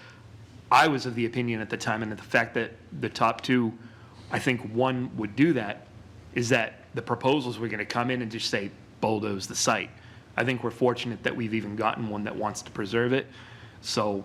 I was of the opinion at the time, and the fact that the top 2, I think one would do that, is that the proposals were going to come in and just say, bulldoze the site. I think we're fortunate that we've even gotten one that wants to preserve it. So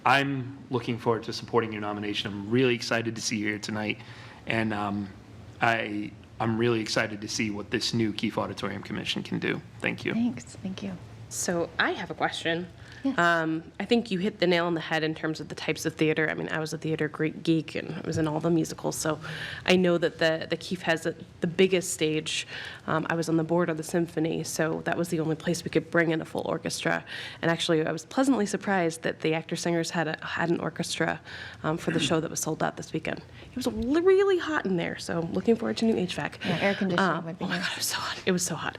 I'm looking forward to supporting your nomination. I'm really excited to see you here tonight. And I'm really excited to see what this new Keefe Auditorium Commission can do. Thank you. Thanks, thank you. So I have a question. Yes. I think you hit the nail on the head in terms of the types of theater. I mean, I was a theater geek and I was in all the musicals, so I know that the Keefe has the biggest stage. I was on the board of the symphony, so that was the only place we could bring in a full orchestra. And actually, I was pleasantly surprised that the actor-singers had an orchestra for the show that was sold out this weekend. It was really hot in there, so looking forward to new HVAC. Yeah, air conditioning would be Oh my nice. God, it was so hot. It was so hot.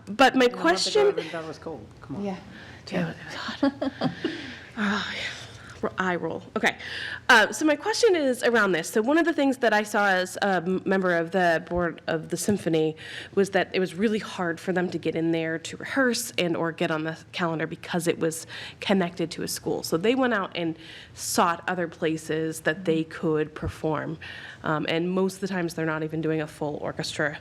But my question... That was cold. Come on. Yeah. Yeah, it was hot. Eye roll. Okay. So my question is around this. So one of the things that I saw as a member of the board of the symphony was that it was really hard for them to get in there to rehearse and or get on the calendar because it was connected to a school. So they went out and sought other places that they could perform. And most of the times they're not even doing a full orchestra.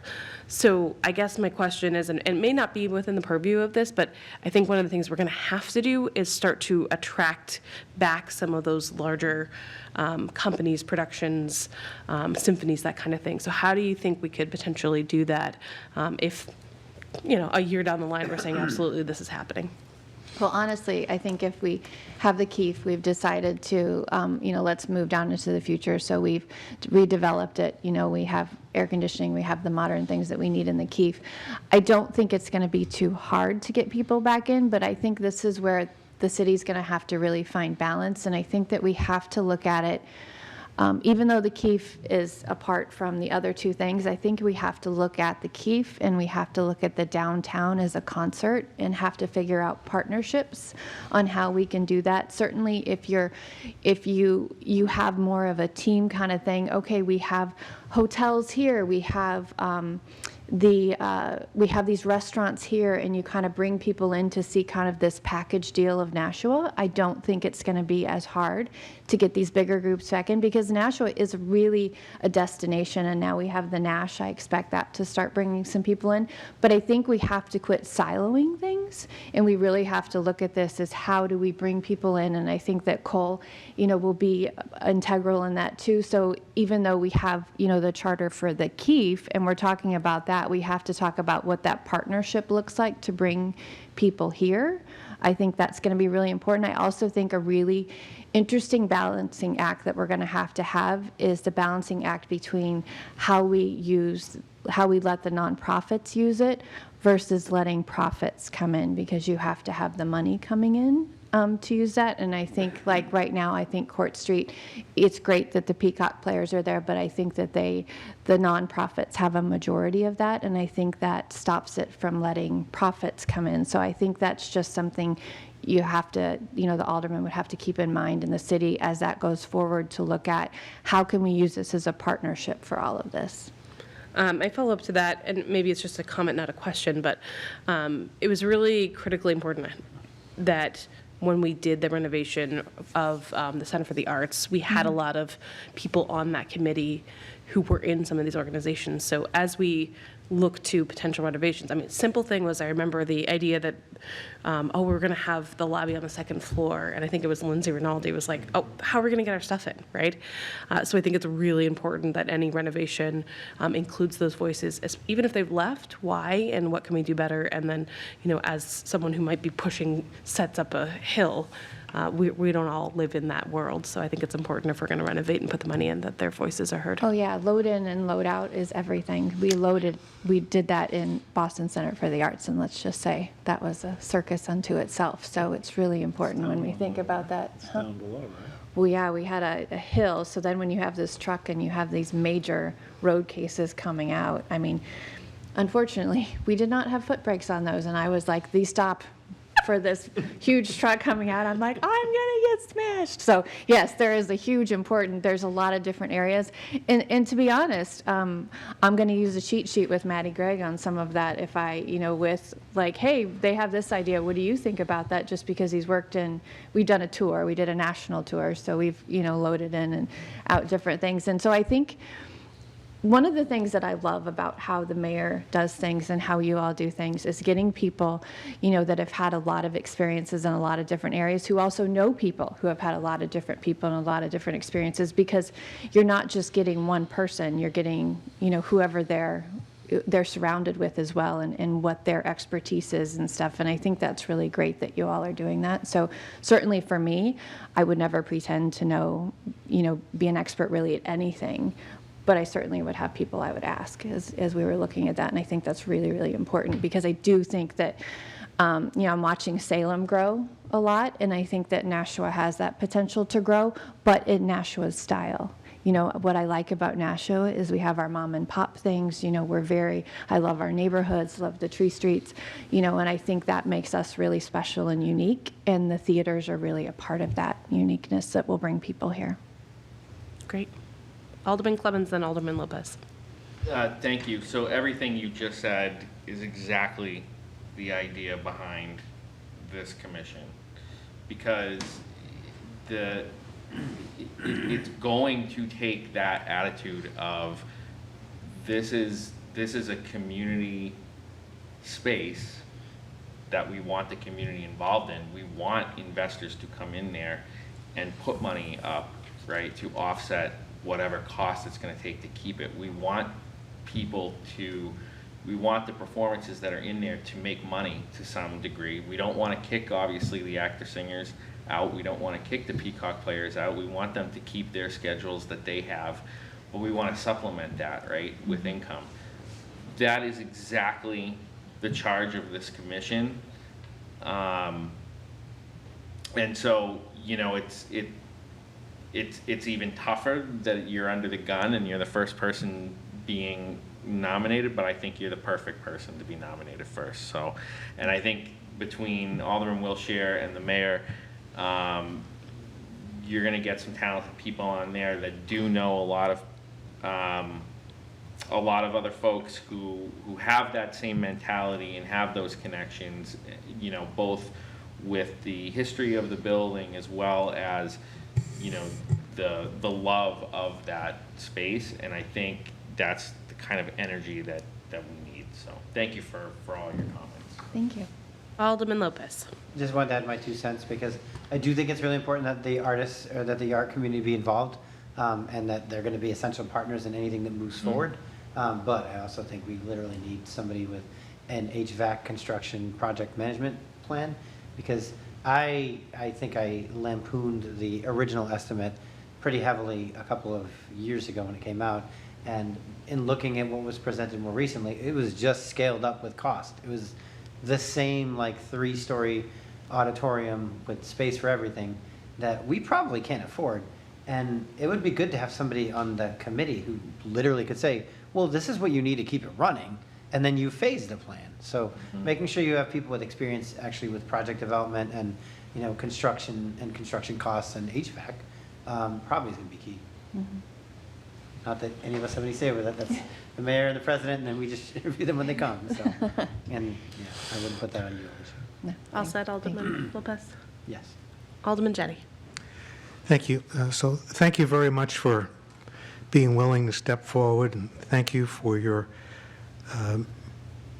So I guess my question is, and it may not be within the purview of this, but I think one of the things we're going to have to do is start to attract back some of those larger companies, productions, symphonies, that kind of thing. So how do you think we could potentially do that if, a year down the line we're saying absolutely this is happening? Well, honestly, I think if we have the Keefe, we've decided to, let's move down into the future. So we've redeveloped it. We have air conditioning, we have the modern things that we need in the Keefe. I don't think it's going to be too hard to get people back in, but I think this is where the city's going to have to really find balance. And I think that we have to look at it. Even though the Keefe is apart from the other 2 things, I think we have to look at the Keefe and we have to look at the downtown as a concert and have to figure out partnerships on how we can do that. Certainly if you have more of a team kind of thing, okay, we have hotels here, we have we have these restaurants here, and you kind of bring people in to see kind of this package deal of Nashua. I don't think it's going to be as hard to get these bigger groups back in, because Nashua is really a destination, and now we have the Nash. I expect that to start bringing some people in. But I think we have to quit siloing things, and we really have to look at this as how do we bring people in, and I think that Cole, will be integral in that too. So even though we have, the charter for the Keefe, and we're talking about that, that, we have to talk about what that partnership looks like to bring people here. I think that's going to be really important. I also think a really interesting balancing act that we're going to have is the balancing act between how we let the nonprofits use it versus letting profits come in, because you have to have the money coming in to use that. And I think, like right now, I think Court Street, it's great that the Peacock players are there, but I think that the nonprofits have a majority of that, and I think that stops it from letting profits come in. So I think that's just something you have to, the alderman would have to keep in mind in the city as that goes forward, to look at how can we use this as a partnership for all of this. I follow up to that, and maybe it's just a comment, not a question, but it was really critically important that when we did the renovation of the Center for the Arts, we had a lot of people on that committee who were in some of these organizations. So as we look to potential renovations, I mean, simple thing was, I remember the idea that, we're going to have the lobby on the second floor, and I think it was Lindsay Rinaldi was like, oh, how are we going to get our stuff in, right? So I think it's really important that any renovation includes those voices, even if they've left, why and what can we do better? And then, as someone who might be pushing sets up a hill, we don't all live in that world. So I think it's important, if we're going to renovate and put the money in, that their voices are heard. Oh yeah, load in and load out is everything. We did that in Boston Center for the Arts, and let's just say that was a circus unto itself. So it's really important when we think about that. Down below, right? Well, yeah, we had a hill, so then when you have this truck and you have these major road cases coming out, I mean, unfortunately, we did not have foot brakes on those, and I was like, these stop for this huge truck coming out. I'm like, I'm gonna get smashed. So yes, there is there's a lot of different areas. And to be honest, I'm gonna use a cheat sheet with Maddie Gregg on some of that, if with like, hey, they have this idea, what do you think about that? Just because we've done a tour, we did a national tour, so we've, loaded in and out different things. And so I think one of the things that I love about how the mayor does things and how you all do things is getting people, that have had a lot of experiences in a lot of different areas, who also know people who have had a lot of different people and a lot of different experiences, because you're not just getting one person, you're getting, whoever they're surrounded with as well, and what their expertise is and stuff. And I think that's really great that you all are doing that. So certainly for me, I would never pretend to know, be an expert really at anything. But I certainly would have people I would ask as we were looking at that. And I think that's really, really important, because I do think that, I'm watching Salem grow a lot, and I think that Nashua has that potential to grow, but in Nashua's style. What I like about Nashua is we have our mom and pop things, I love our neighborhoods, love the tree streets, and I think that makes us really special and unique, and the theaters are really a part of that uniqueness that will bring people here. Great. Alderman Clemmons, then Alderman Lopez. Thank you. So everything you just said is exactly the idea behind this commission, because it's going to take that attitude of this is a community space that we want the community involved in. We want investors to come in there and put money up, right, to offset whatever cost it's going to take to keep it. We want the performances that are in there to make money to some degree. We don't want to kick, obviously, the actor singers out. We don't want to kick the Peacock players out. We want them to keep their schedules that they have, but we want to supplement that, right, with income. That is exactly the charge of this commission. And so, it's even tougher that you're under the gun and you're the first person being nominated, but I think you're the perfect person to be nominated first. So, and I think between Alderman Wilshire and the mayor, you're going to get some talented people on there that do know a lot of other folks who have that same mentality and have those connections, both with the history of the building as well as the love of that space. And I think that's the kind of energy that we need. So thank you for all your comments. Thank you. Alderman Lopez. Just wanted to add my 2 cents, because I do think it's really important that the artists, or that the art community be involved, and that they're going to be essential partners in anything that moves forward. But I also think we literally need somebody with an HVAC construction project management plan, because I think I lampooned the original estimate pretty heavily a couple of years ago when it came out. And in looking at what was presented more recently, it was just scaled up with cost. It was the same like 3-story auditorium with space for everything that we probably can't afford. And it would be good to have somebody on the committee who literally could say, well, this is what you need to keep it running, and then you phase the plan. So making sure you have people with experience actually with project development and, construction and construction costs and HVAC, probably is gonna be key. Not that any of us have any say with it, that's the mayor and the president, and then we just interview them when they come, so. And, I wouldn't put that on you, Alicia. No, All thank- set, Alderman Lopez? Yes. Alderman Jettie? Thank you. So thank you very much for being willing to step forward, and thank you for your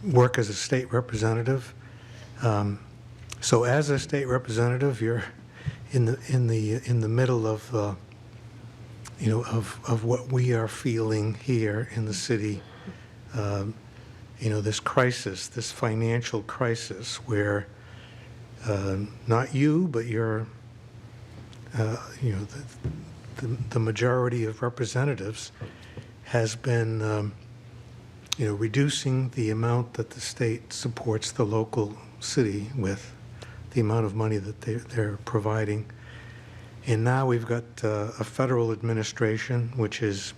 work as a state representative. So as a state representative, you're in the middle of of what we are feeling here in the city. This crisis, this financial crisis, where not you, but your the majority of representatives has been, reducing the amount that the state supports the local city with, the amount of money that they're providing. And now we've got a federal administration which is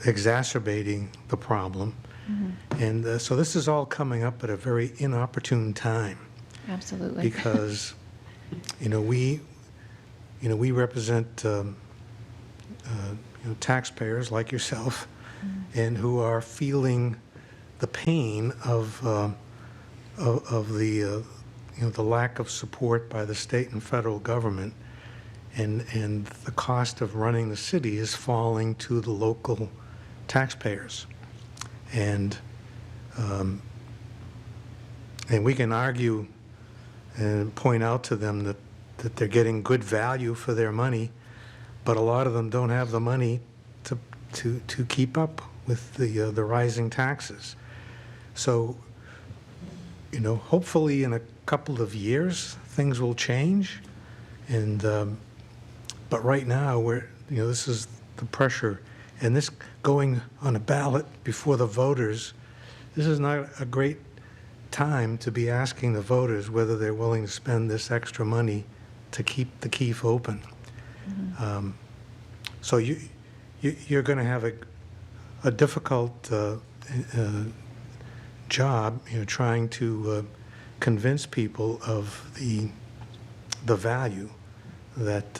exacerbating the problem. And so this is all coming up at a very inopportune time. Absolutely. Because, we represent taxpayers like yourself, and who are feeling the pain of the the lack of support by the state and federal government, and the cost of running the city is falling to the local taxpayers, and we can argue and point out to them that they're getting good value for their money, but a lot of them don't have the money to keep up with the rising taxes. So, hopefully in a couple of years things will change, and but right now this is the pressure, and this going on a ballot before the voters. This is not a great time to be asking the voters whether they're willing to spend this extra money to keep the Keefe open. So you're going to have a difficult job, trying to convince people of the value that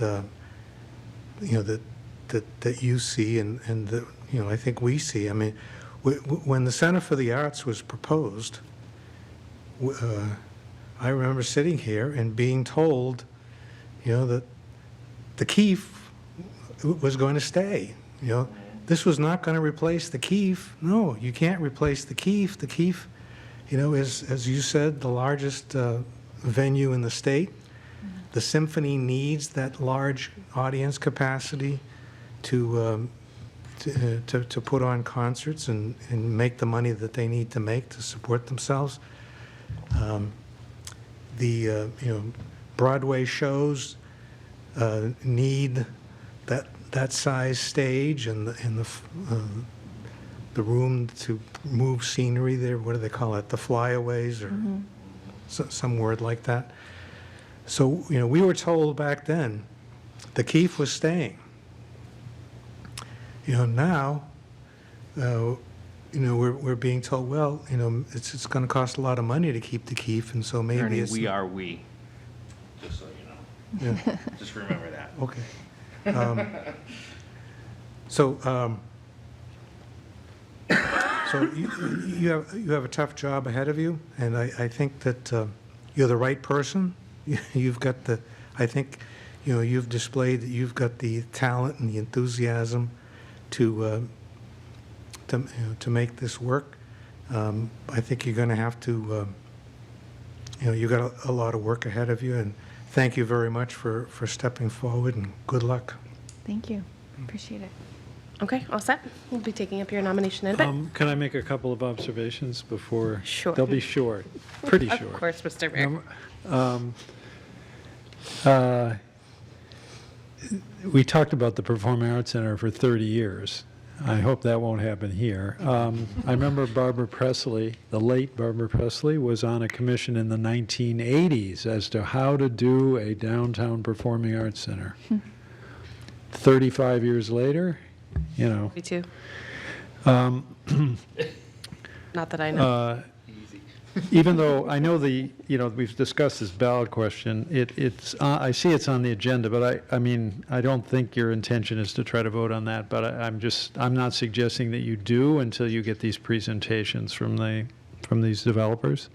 that you see, and that I think we see. I mean, when the Center for the Arts was proposed, I remember sitting here and being told, that the Keefe was going to stay. This was not going to replace the Keefe. No, you can't replace the Keefe. The Keefe, is, as you said, the largest venue in the state. The symphony needs that large audience capacity to put on concerts and make the money that they need to make to support themselves. The Broadway shows need that size stage and the room to move scenery there. What do they call it? The flyaways, or some word like that. So we were told back then the Keefe was staying. Now we're being told, well, it's going to cost a lot of money to keep the Keefe, and so maybe Ernie, it's we are we, just so you know. Yeah. Just remember that. Okay. So you have a tough job ahead of you, and I think that you're the right person. You've got I think, you've displayed that you've got the talent and the enthusiasm to make this work. I think you're going to have to, you've got a lot of work ahead of you, and thank you very much for stepping forward, and good luck. Thank you. Appreciate it. Okay, all set. We'll be taking up your nomination in a bit. Can I make a couple of observations before? Sure. They'll be short, pretty short. Of course, Mr. Mayor. We talked about the Performing Arts Center for 30 years. I hope that won't happen here. I remember Barbara Presley, the late Barbara Presley, was on a commission in the 1980s as to how to do a downtown performing arts center. 35 years later, you know. Me too. Not that I know. Even though I know we've discussed this ballot question, I see it's on the agenda, but I mean, I don't think your intention is to try to vote on that, but I'm not suggesting that you do until you get these presentations from these developers.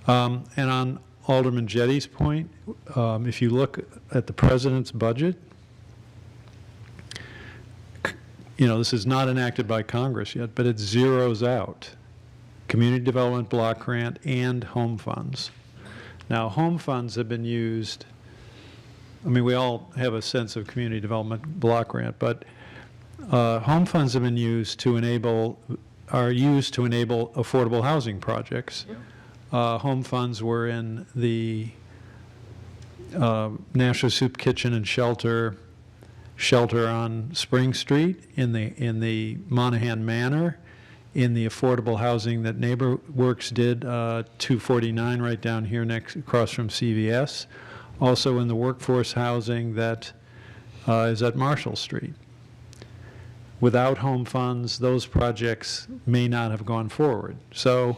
And on Alderman Jetty's point, if you look at the president's budget, this is not enacted by Congress yet, but it zeroes out community development block grant and home funds. Now, home funds have been used, I mean, we all have a sense of community development block grant, but home funds have been used to enable affordable housing projects. Home funds were in the National Soup Kitchen and Shelter on Spring Street, in the Monahan Manor, in the affordable housing that NeighborWorks did, 249 right down here across from CVS. Also in the workforce housing that is at Marshall Street. Without home funds, those projects may not have gone forward. So,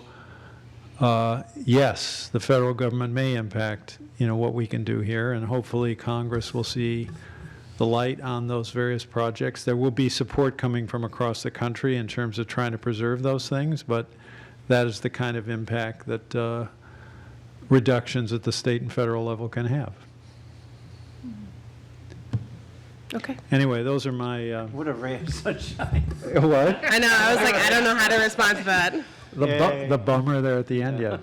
yes, the federal government may impact, what we can do here, and hopefully Congress will see the light on those various projects. There will be support coming from across the country in terms of trying to preserve those things, but that is the kind of impact that reductions at the state and federal level can have. Okay. Anyway, those are my... What a ray of sunshine. What? I know, I was like, I don't know how to respond to that. The bummer there at the end, yeah.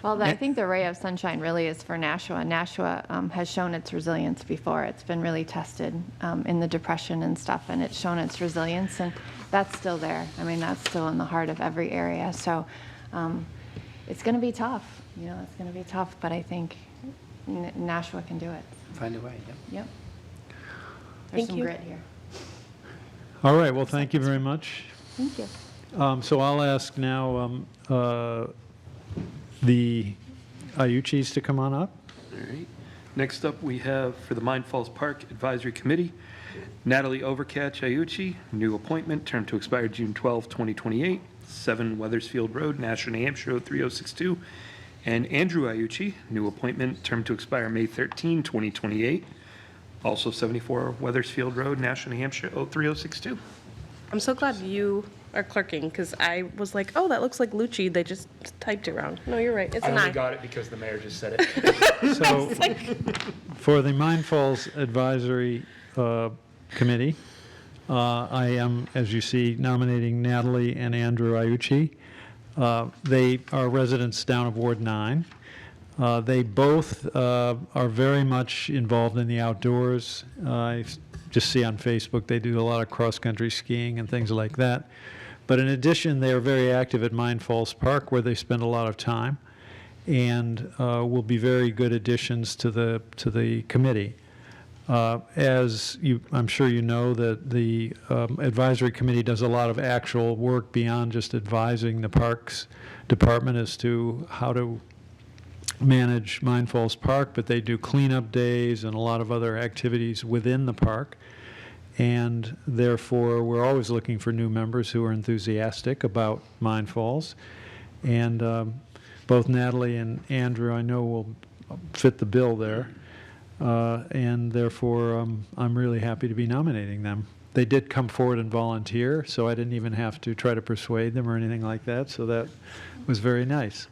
Well, I think the ray of sunshine really is for Nashua. Nashua has shown its resilience before. It's been really tested in the Depression and stuff, and it's shown its resilience, and that's still there. I mean, that's still in the heart of every area. So it's going to be tough. It's going to be tough, but I think Nashua can do it. Find a way, yep. Yep. There's Thank some you. grit here. All right, well, thank you very much. Thank you. So I'll ask now the Iuchis to come on up. All right. Next up, we have for the Mine Falls Park Advisory Committee, Natalie Overcatch Iuchi, new appointment, term to expire June 12, 2028, 7 Weathersfield Road, Nashua, New Hampshire, 03062. And Andrew Iuchi, new appointment, term to expire May 13, 2028, also 74 Weathersfield Road, Nashua, New Hampshire, 03062. I'm so glad you are clerking, because I was like, oh, that looks like Lucci. They just typed it wrong. No, you're right. It's I an only I. got it because the mayor just said it. So for the Mine Falls Advisory Committee, I am, as you see, nominating Natalie and Andrew Iuchi. They are residents down of Ward 9. They both are very much involved in the outdoors. I just see on Facebook they do a lot of cross-country skiing and things like that. But in addition, they are very active at Mine Falls Park, where they spend a lot of time, and will be very good additions to the committee. As I'm sure you know, that the advisory committee does a lot of actual work beyond just advising the Parks Department as to how to manage Mine Falls Park, but they do cleanup days and a lot of other activities within the park. And therefore, we're always looking for new members who are enthusiastic about Mine Falls. And both Natalie and Andrew, I know, will fit the bill there. And therefore, I'm really happy to be nominating them. They did come forward and volunteer, so I didn't even have to try to persuade them or anything like that, so that was very nice.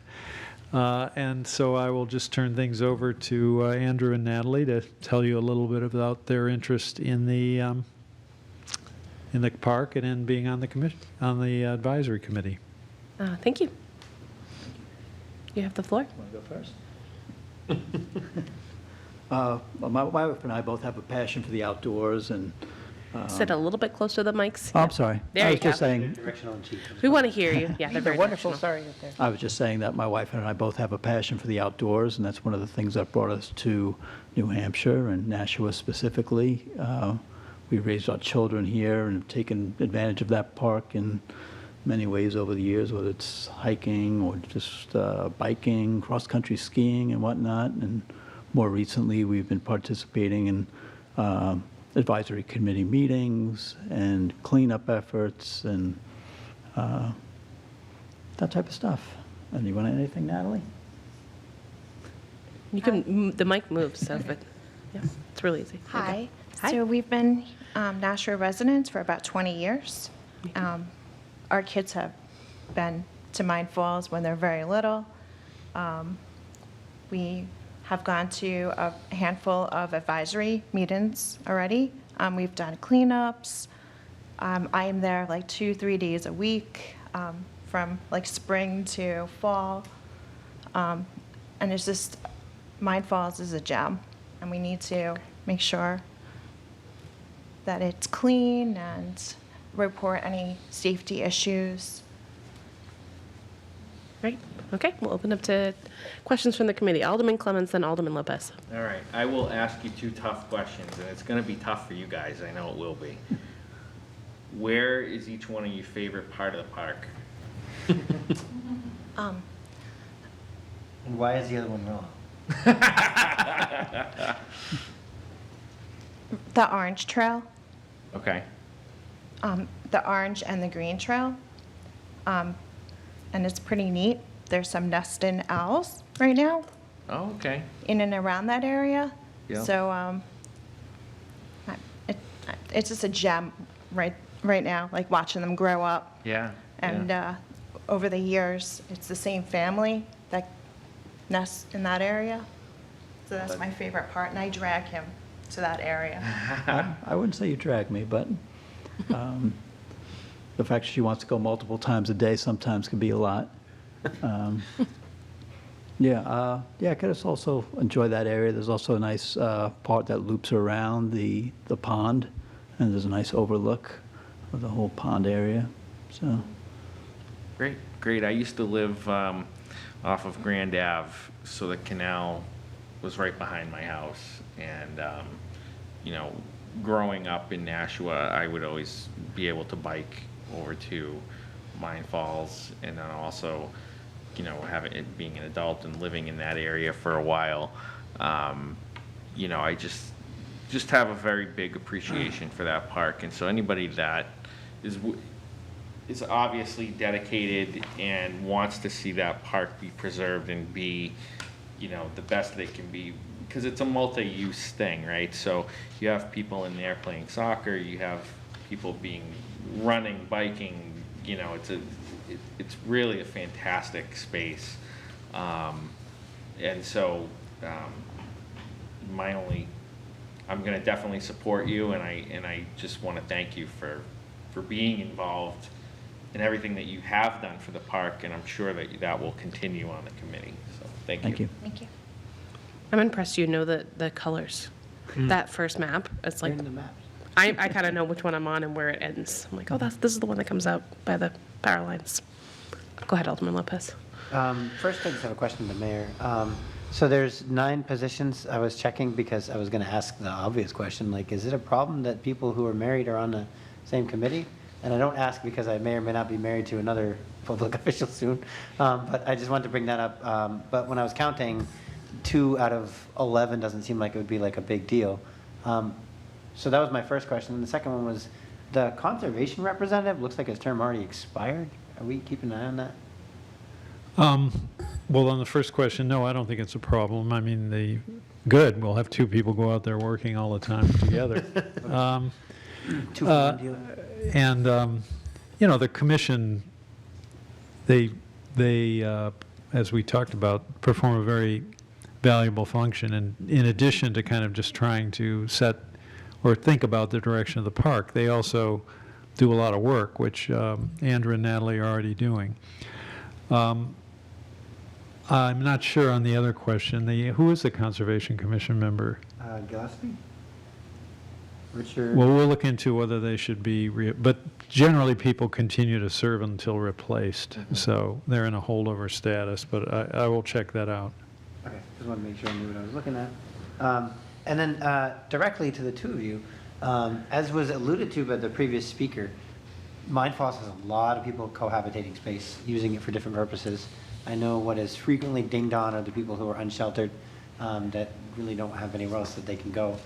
And so I will just turn things over to Andrew and Natalie to tell you a little bit about their interest in the park and in being on the advisory committee. Thank you. You have the floor. Want to go first? Well, my wife and I both have a passion for the outdoors, and Sit a little bit closer to the mics. Oh, I'm sorry. There I you was just go. saying, Directional in chief. We want to hear you. Yeah, they're very Wonderful, directional. sorry. up there. I was just saying that my wife and I both have a passion for the outdoors, and that's one of the things that brought us to New Hampshire and Nashua specifically. We raised our children here and have taken advantage of that park in many ways over the years, whether it's hiking or just biking, cross-country skiing and whatnot. And more recently, we've been participating in advisory committee meetings and cleanup efforts and that type of stuff. And you want anything, Natalie? You can, the mic moves, so, but, yeah, it's really easy. There you go. Hi. Hi. So we've been Nashua residents for about 20 years. Our kids have been to Mine Falls when they're very little. We have gone to a handful of advisory meetings already. We've done cleanups. I am there like 2-3 days a week, from like spring to fall. And it's just, Mine Falls is a gem, and we need to make sure that it's clean and report any safety issues. Great. Okay, we'll open up to questions from the committee. Alderman Clemmons, then Alderman Lopez. All right, I will ask you 2 tough questions, and it's gonna be tough for you guys, I know it will be. Where is each one of your favorite part of the park? Um, And why is the other one wrong? The orange trail, Okay, the orange and the green trail. And it's pretty neat. There's some nesting owls right now oh, okay, in and around that area. Yeah. So it's just a gem right now, like watching them grow up. yeah. And over the years, it's the same family that nests in that area. So that's my favorite part, and I drag him to that area. I wouldn't say you drag me, but the fact that she wants to go multiple times a day sometimes can be a lot. Yeah, I could also enjoy that area. There's also a nice part that loops around the pond, and there's a nice overlook of the whole pond area, so. Great, great. I used to live off of Grand Ave, so the canal was right behind my house. And, you know, growing up in Nashua, I would always be able to bike over to Mine Falls. And then also, you know, being an adult and living in that area for a while, you know, I just have a very big appreciation for that park. And so anybody that is obviously dedicated and wants to see that park be preserved and be, you know, the best they can be, because it's a multi-use thing, right? So you have people in there playing soccer, you have people running, biking, you know, it's really a fantastic space. And so I'm gonna definitely support you, and I just want to thank you for being involved in everything that you have done for the park, and I'm sure that will continue on the committee, so thank you. Thank you. Thank you. I'm impressed you know the colors. That first map, it's like, In the maps. I kind of know which one I'm on and where it ends. I'm like, oh, this is the one that comes out by the power lines. Go ahead, Alderman Lopez. First, I just have a question to the mayor. So there's 9 positions. I was checking because I was going to ask the obvious question, like, is it a problem that people who are married are on the same committee? And I don't ask because I may or may not be married to another public official soon, but I just wanted to bring that up. But when I was counting, 2 out of 11 doesn't seem like it would be like a big deal. So that was my first question. And the second one was, the conservation representative looks like his term already expired. Are we keeping an eye on that? Well, on the first question, no, I don't think it's a problem. I mean, good, we'll have 2 people go out there working all the time together. 2 for 1 deal? And, you know, the commission, they, as we talked about, perform a very valuable function. And in addition to kind of just trying to set or think about the direction of the park, they also do a lot of work, which Andrew and Natalie are already doing. I'm not sure on the other question. Who is the Conservation Commission member? Gillespie? Richard? Well, we'll look into whether they should be, but generally, people continue to serve until replaced, so they're in a holdover status, but I will check that out. Okay, just want to make sure I knew what I was looking at. And then directly to the two of you, as was alluded to by the previous speaker, Mine Falls has a lot of people cohabitating space, using it for different purposes. I know what is frequently dinged on are the people who are unsheltered, that really don't have anywhere else that they can go.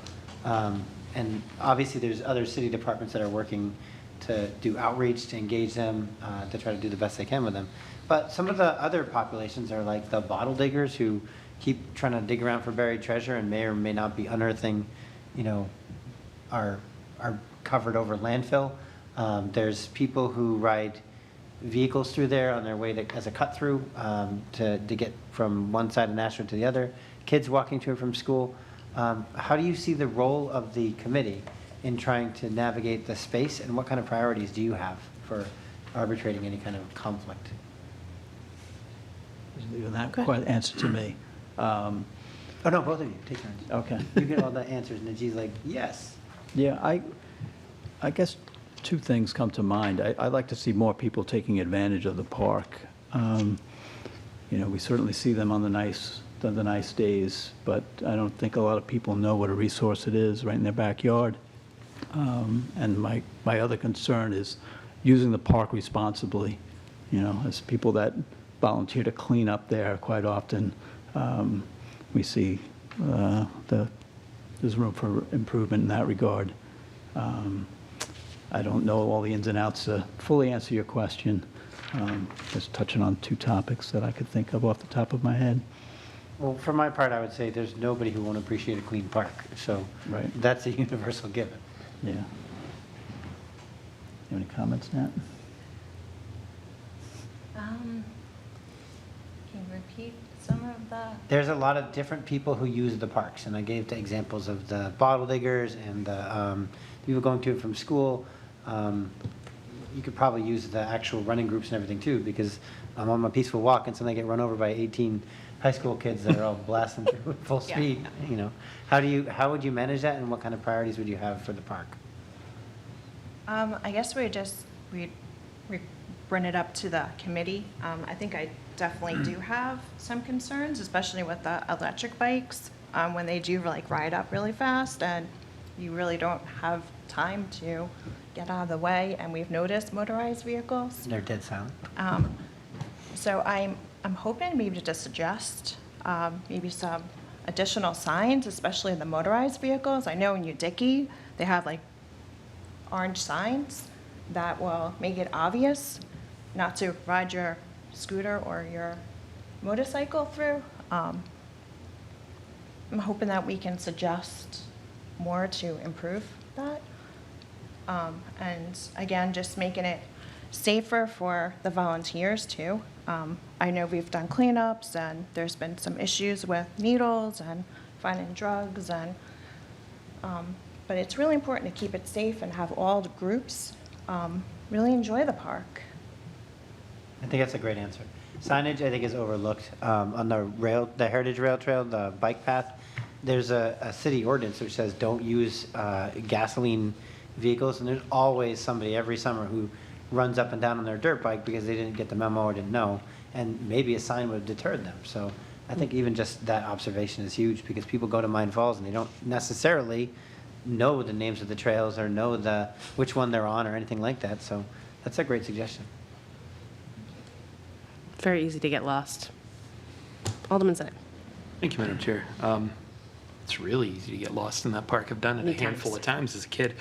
And obviously, there's other city departments that are working to do outreach, to engage them, to try to do the best they can with them. But some of the other populations are like the bottle diggers who keep trying to dig around for buried treasure and may or may not be unearthing, are covered over landfill. There's people who ride vehicles through there on their way as a cut through, to get from one side of Nashua to the other. Kids walking to and from school. How do you see the role of the committee in trying to navigate the space, and what kind of priorities do you have for arbitrating any kind of conflict? Leaving that answer to me. Oh, no, both of you, take turns. Okay. You get all the answers, and then she's like, yes. Yeah, I guess two things come to mind. I'd like to see more people taking advantage of the park. We certainly see them on the nice days, but I don't think a lot of people know what a resource it is right in their backyard. And my other concern is using the park responsibly. As people that volunteer to clean up there quite often, we see there's room for improvement in that regard. I don't know all the ins and outs to fully answer your question. Just touching on two topics that I could think of off the top of my head. Well, for my part, I would say there's nobody who won't appreciate a clean park. So Right. that's a universal given. Yeah. You have any comments, Nat? Can you repeat some of the? There's a lot of different people who use the parks, and I gave the examples of the bottle diggers and the people going to and from school. You could probably use the actual running groups and everything too, because I'm on my peaceful walk and suddenly I get run over by 18 high school kids that are all blasting through at full speed. How would you manage that, and what kind of priorities would you have for the park? I guess we bring it up to the committee. I think I definitely do have some concerns, especially with the electric bikes, when they do ride up really fast and you really don't have time to get out of the way, and we've noticed motorized vehicles. They're dead silent. So I'm hoping maybe to suggest maybe some additional signs, especially in the motorized vehicles. I know in Udicky, they have orange signs that will make it obvious not to ride your scooter or your motorcycle through. I'm hoping that we can suggest more to improve that. And again, just making it safer for the volunteers too. I know we've done cleanups and there's been some issues with needles and finding drugs, and but it's really important to keep it safe and have all the groups really enjoy the park. I think that's a great answer. Signage, I think, is overlooked. On the Heritage Rail Trail, the bike path, there's a city ordinance which says don't use gasoline vehicles, and there's always somebody every summer who runs up and down on their dirt bike because they didn't get the memo or didn't know, and maybe a sign would have deterred them. So I think even just that observation is huge, because people go to Mine Falls and they don't necessarily know the names of the trails or know which one they're on or anything like that. So that's a great suggestion. Very easy to get lost. Alderman Sine. Thank you, Madam Chair. It's really easy to get lost in that park. I've done it Many a handful times. of times as a kid.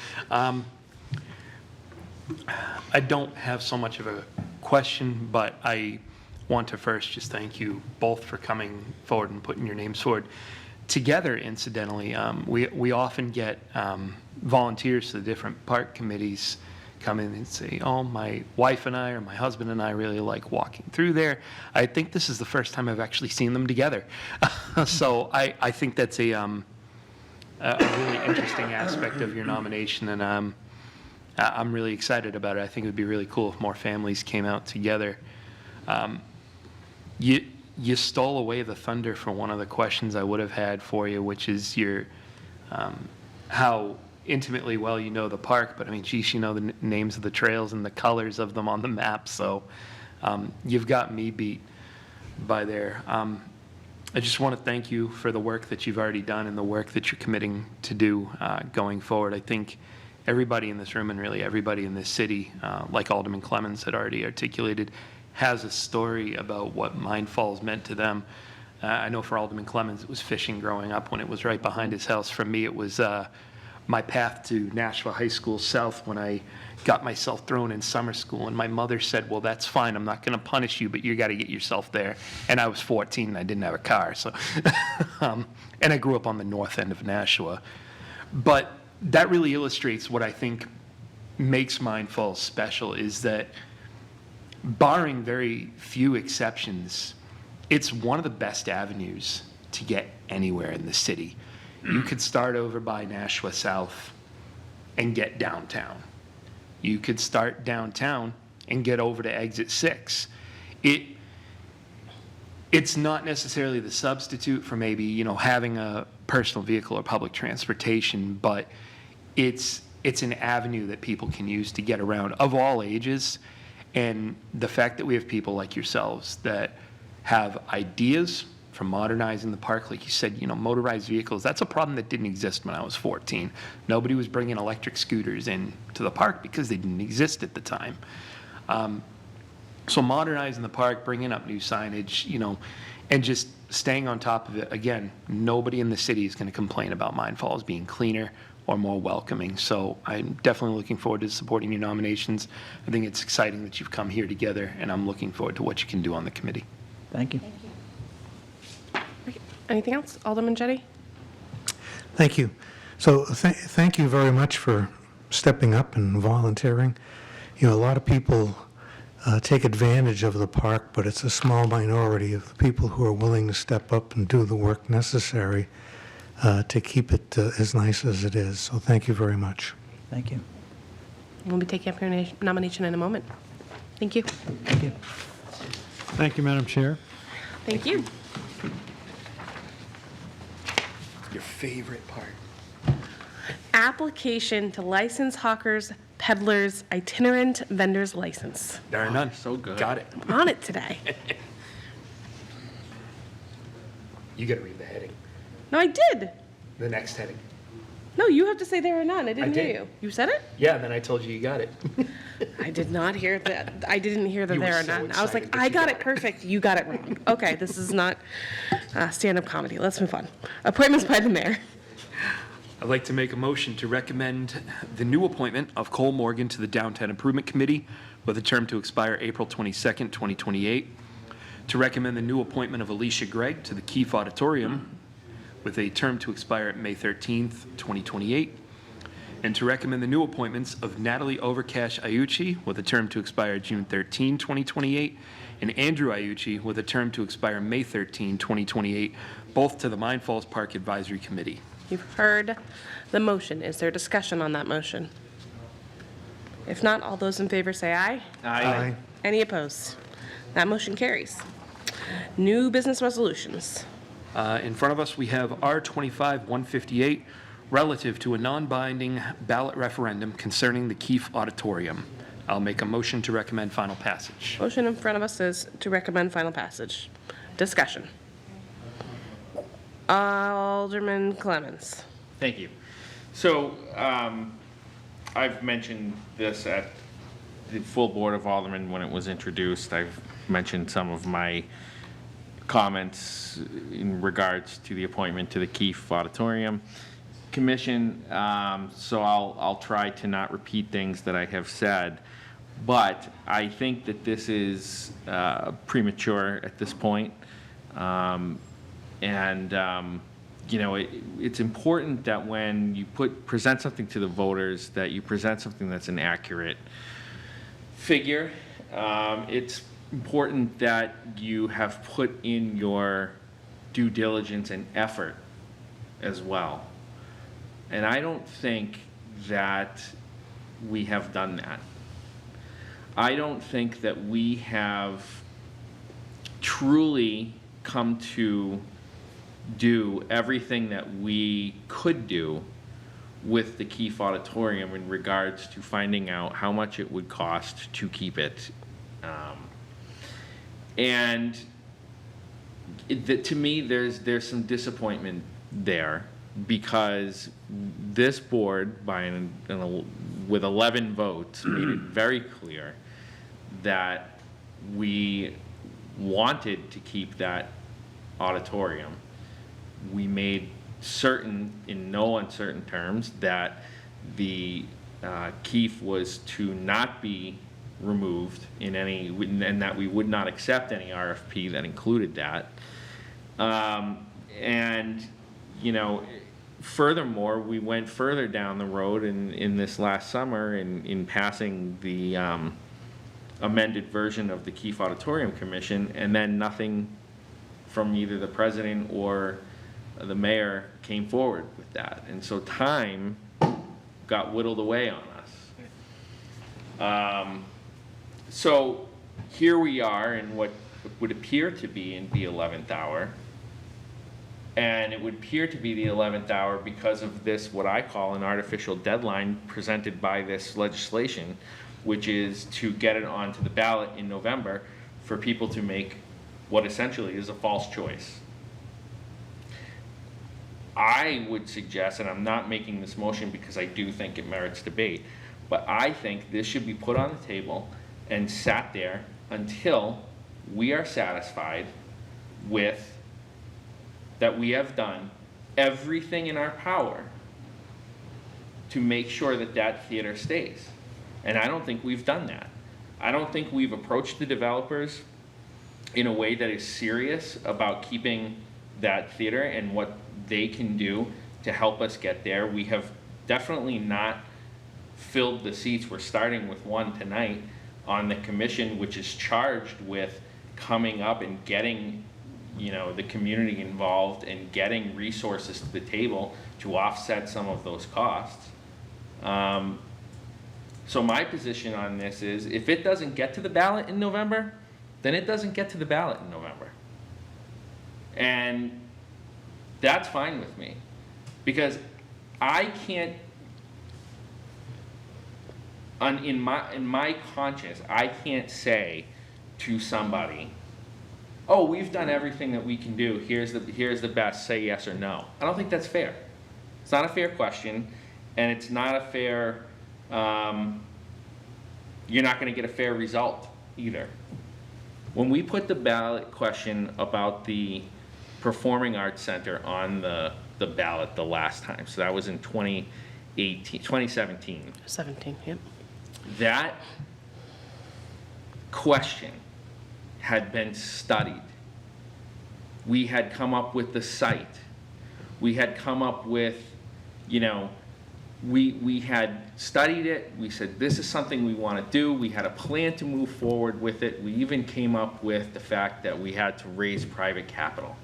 I don't have so much of a question, but I want to first just thank you both for coming forward and putting your names forward. Together, incidentally, we often get volunteers to the different park committees come in and say, oh, my wife and I or my husband and I really like walking through there. I think this is the first time I've actually seen them together. So I think that's a really interesting aspect of your nomination, and I'm really excited about it. I think it would be really cool if more families came out together. You stole away the thunder for one of the questions I would have had for you, which is your how intimately well you know the park, but I mean, geez, you know the names of the trails and the colors of them on the map, so you've got me beat by there. I just want to thank you for the work that you've already done and the work that you're committing to do going forward. I think everybody in this room and really everybody in this city, like Alderman Clemens had already articulated, has a story about what Mine Falls meant to them. I know for Alderman Clemens, it was fishing growing up when it was right behind his house. For me, it was my path to Nashua High School South when I got myself thrown in summer school. And my mother said, well, that's fine. I'm not going to punish you, but you got to get yourself there. And I was 14 and I didn't have a car. So, and I grew up on the north end of Nashua. But that really illustrates what I think makes Mine Falls special is that, barring very few exceptions, it's one of the best avenues to get anywhere in the city. You could start over by Nashua South and get downtown. You could start downtown and get over to exit 6. It's not necessarily the substitute for maybe, you know, having a personal vehicle or public transportation, but it's an avenue that people can use to get around of all ages. And the fact that we have people like yourselves that have ideas for modernizing the park, like you said, you know, motorized vehicles, that's a problem that didn't exist when I was 14. Nobody was bringing electric scooters into the park because they didn't exist at the time. So modernizing the park, bringing up new signage, you know, and just staying on top of it. Again, nobody in the city is going to complain about Mine Falls being cleaner or more welcoming. So I'm definitely looking forward to supporting your nominations. I think it's exciting that you've come here together, and I'm looking forward to what you can do on the committee. Thank you. Anything else? Alderman Jettie? Thank you. So thank you very much for stepping up and volunteering. You know, a lot of people take advantage of the park, but it's a small minority of the people who are willing to step up and do the work necessary to keep it as nice as it is. So thank you very much. Thank you. We'll be taking up your nomination in a moment. Thank you. Thank you. Thank you, Madam Chair. Thank you. Your favorite part. Application to license hawkers, peddlers, itinerant vendors license. There are none. So good. Got it. I'm on it today. You got to read the heading. No, I did. The next heading. No, you have to say there or none. I didn't hear did. you. You said it? Yeah, and then I told you got it. I did not hear that. I didn't hear the You were there or so none. I was excited like, that I you got got it it. perfect. You got it wrong. Okay, this is not stand-up comedy. Let's move on. Appointments by the mayor. I'd like to make a motion to recommend the new appointment of Cole Morgan to the Downtown Improvement Committee with a term to expire April 22nd, 2028. To recommend the new appointment of Alicia Gregg to the Keefe Auditorium with a term to expire May 13th, 2028. And to recommend the new appointments of Natalie Overcash Iucci with a term to expire June 13, 2028, and Andrew Iucci with a term to expire May 13, 2028, both to the Mine Falls Park Advisory Committee. You've heard the motion. Is there discussion on that motion? If not, all those in favor say aye. Aye. Any opposed? That motion carries. New business resolutions. In front of us, we have R25-158, relative to a non-binding ballot referendum concerning the Keefe Auditorium. I'll make a motion to recommend final passage. Motion in front of us is to recommend final passage. Discussion. Alderman Clemens. Thank you. So, I've mentioned this at the full Board of Aldermen when it was introduced. I've mentioned some of my comments in regards to the appointment to the Keefe Auditorium Commission, so I'll try to not repeat things that I have said, but I think that this is premature at this point. You know, it's important that when you present something to the voters, that you present something that's an accurate figure. It's important that you have put in your due diligence and effort as well. And I don't think that we have done that. I don't think that we have truly come to do everything that we could do with the Keefe Auditorium in regards to finding out how much it would cost to keep it. And to me, there's some disappointment there, because this board, with 11 votes, made it very clear that we wanted to keep that auditorium. We made certain, in no uncertain terms, that the Keefe was to not be removed in any, and that we would not accept any RFP that included that. And, you know, furthermore, we went further down the road in this last summer in passing the amended version of the Keefe Auditorium Commission, and then nothing from either the president or the mayor came forward with that. And so time got whittled away on us. So here we are in what would appear to be in the 11th hour. And it would appear to be the 11th hour because of this, what I call an artificial deadline presented by this legislation, which is to get it onto the ballot in November for people to make what essentially is a false choice. I would suggest, and I'm not making this motion because I do think it merits debate, but I think this should be put on the table and sat there until we are satisfied with that we have done everything in our power to make sure that that theater stays. And I don't think we've done that. I don't think we've approached the developers in a way that is serious about keeping that theater and what they can do to help us get there. We have definitely not filled the seats. We're starting with one tonight on the commission, which is charged with coming up and getting, you know, the community involved and getting resources to the table to offset some of those costs. So my position on this is, if it doesn't get to the ballot in November, then it doesn't get to the ballot in November. And that's fine with me, because I can't, in my conscience, I can't say to somebody, oh, we've done everything that we can do, here's the best, say yes or no. I don't think that's fair. It's not a fair question, and it's not a fair, you're not gonna get a fair result either. When we put the ballot question about the Performing Arts Center on the ballot the last time, so that was in 2017. 17, yep. That question had been studied. We had come up with the site. We had come up with, you know, we had studied it. We said, this is something we want to do. We had a plan to move forward with it. We even came up with the fact that we had to raise private capital.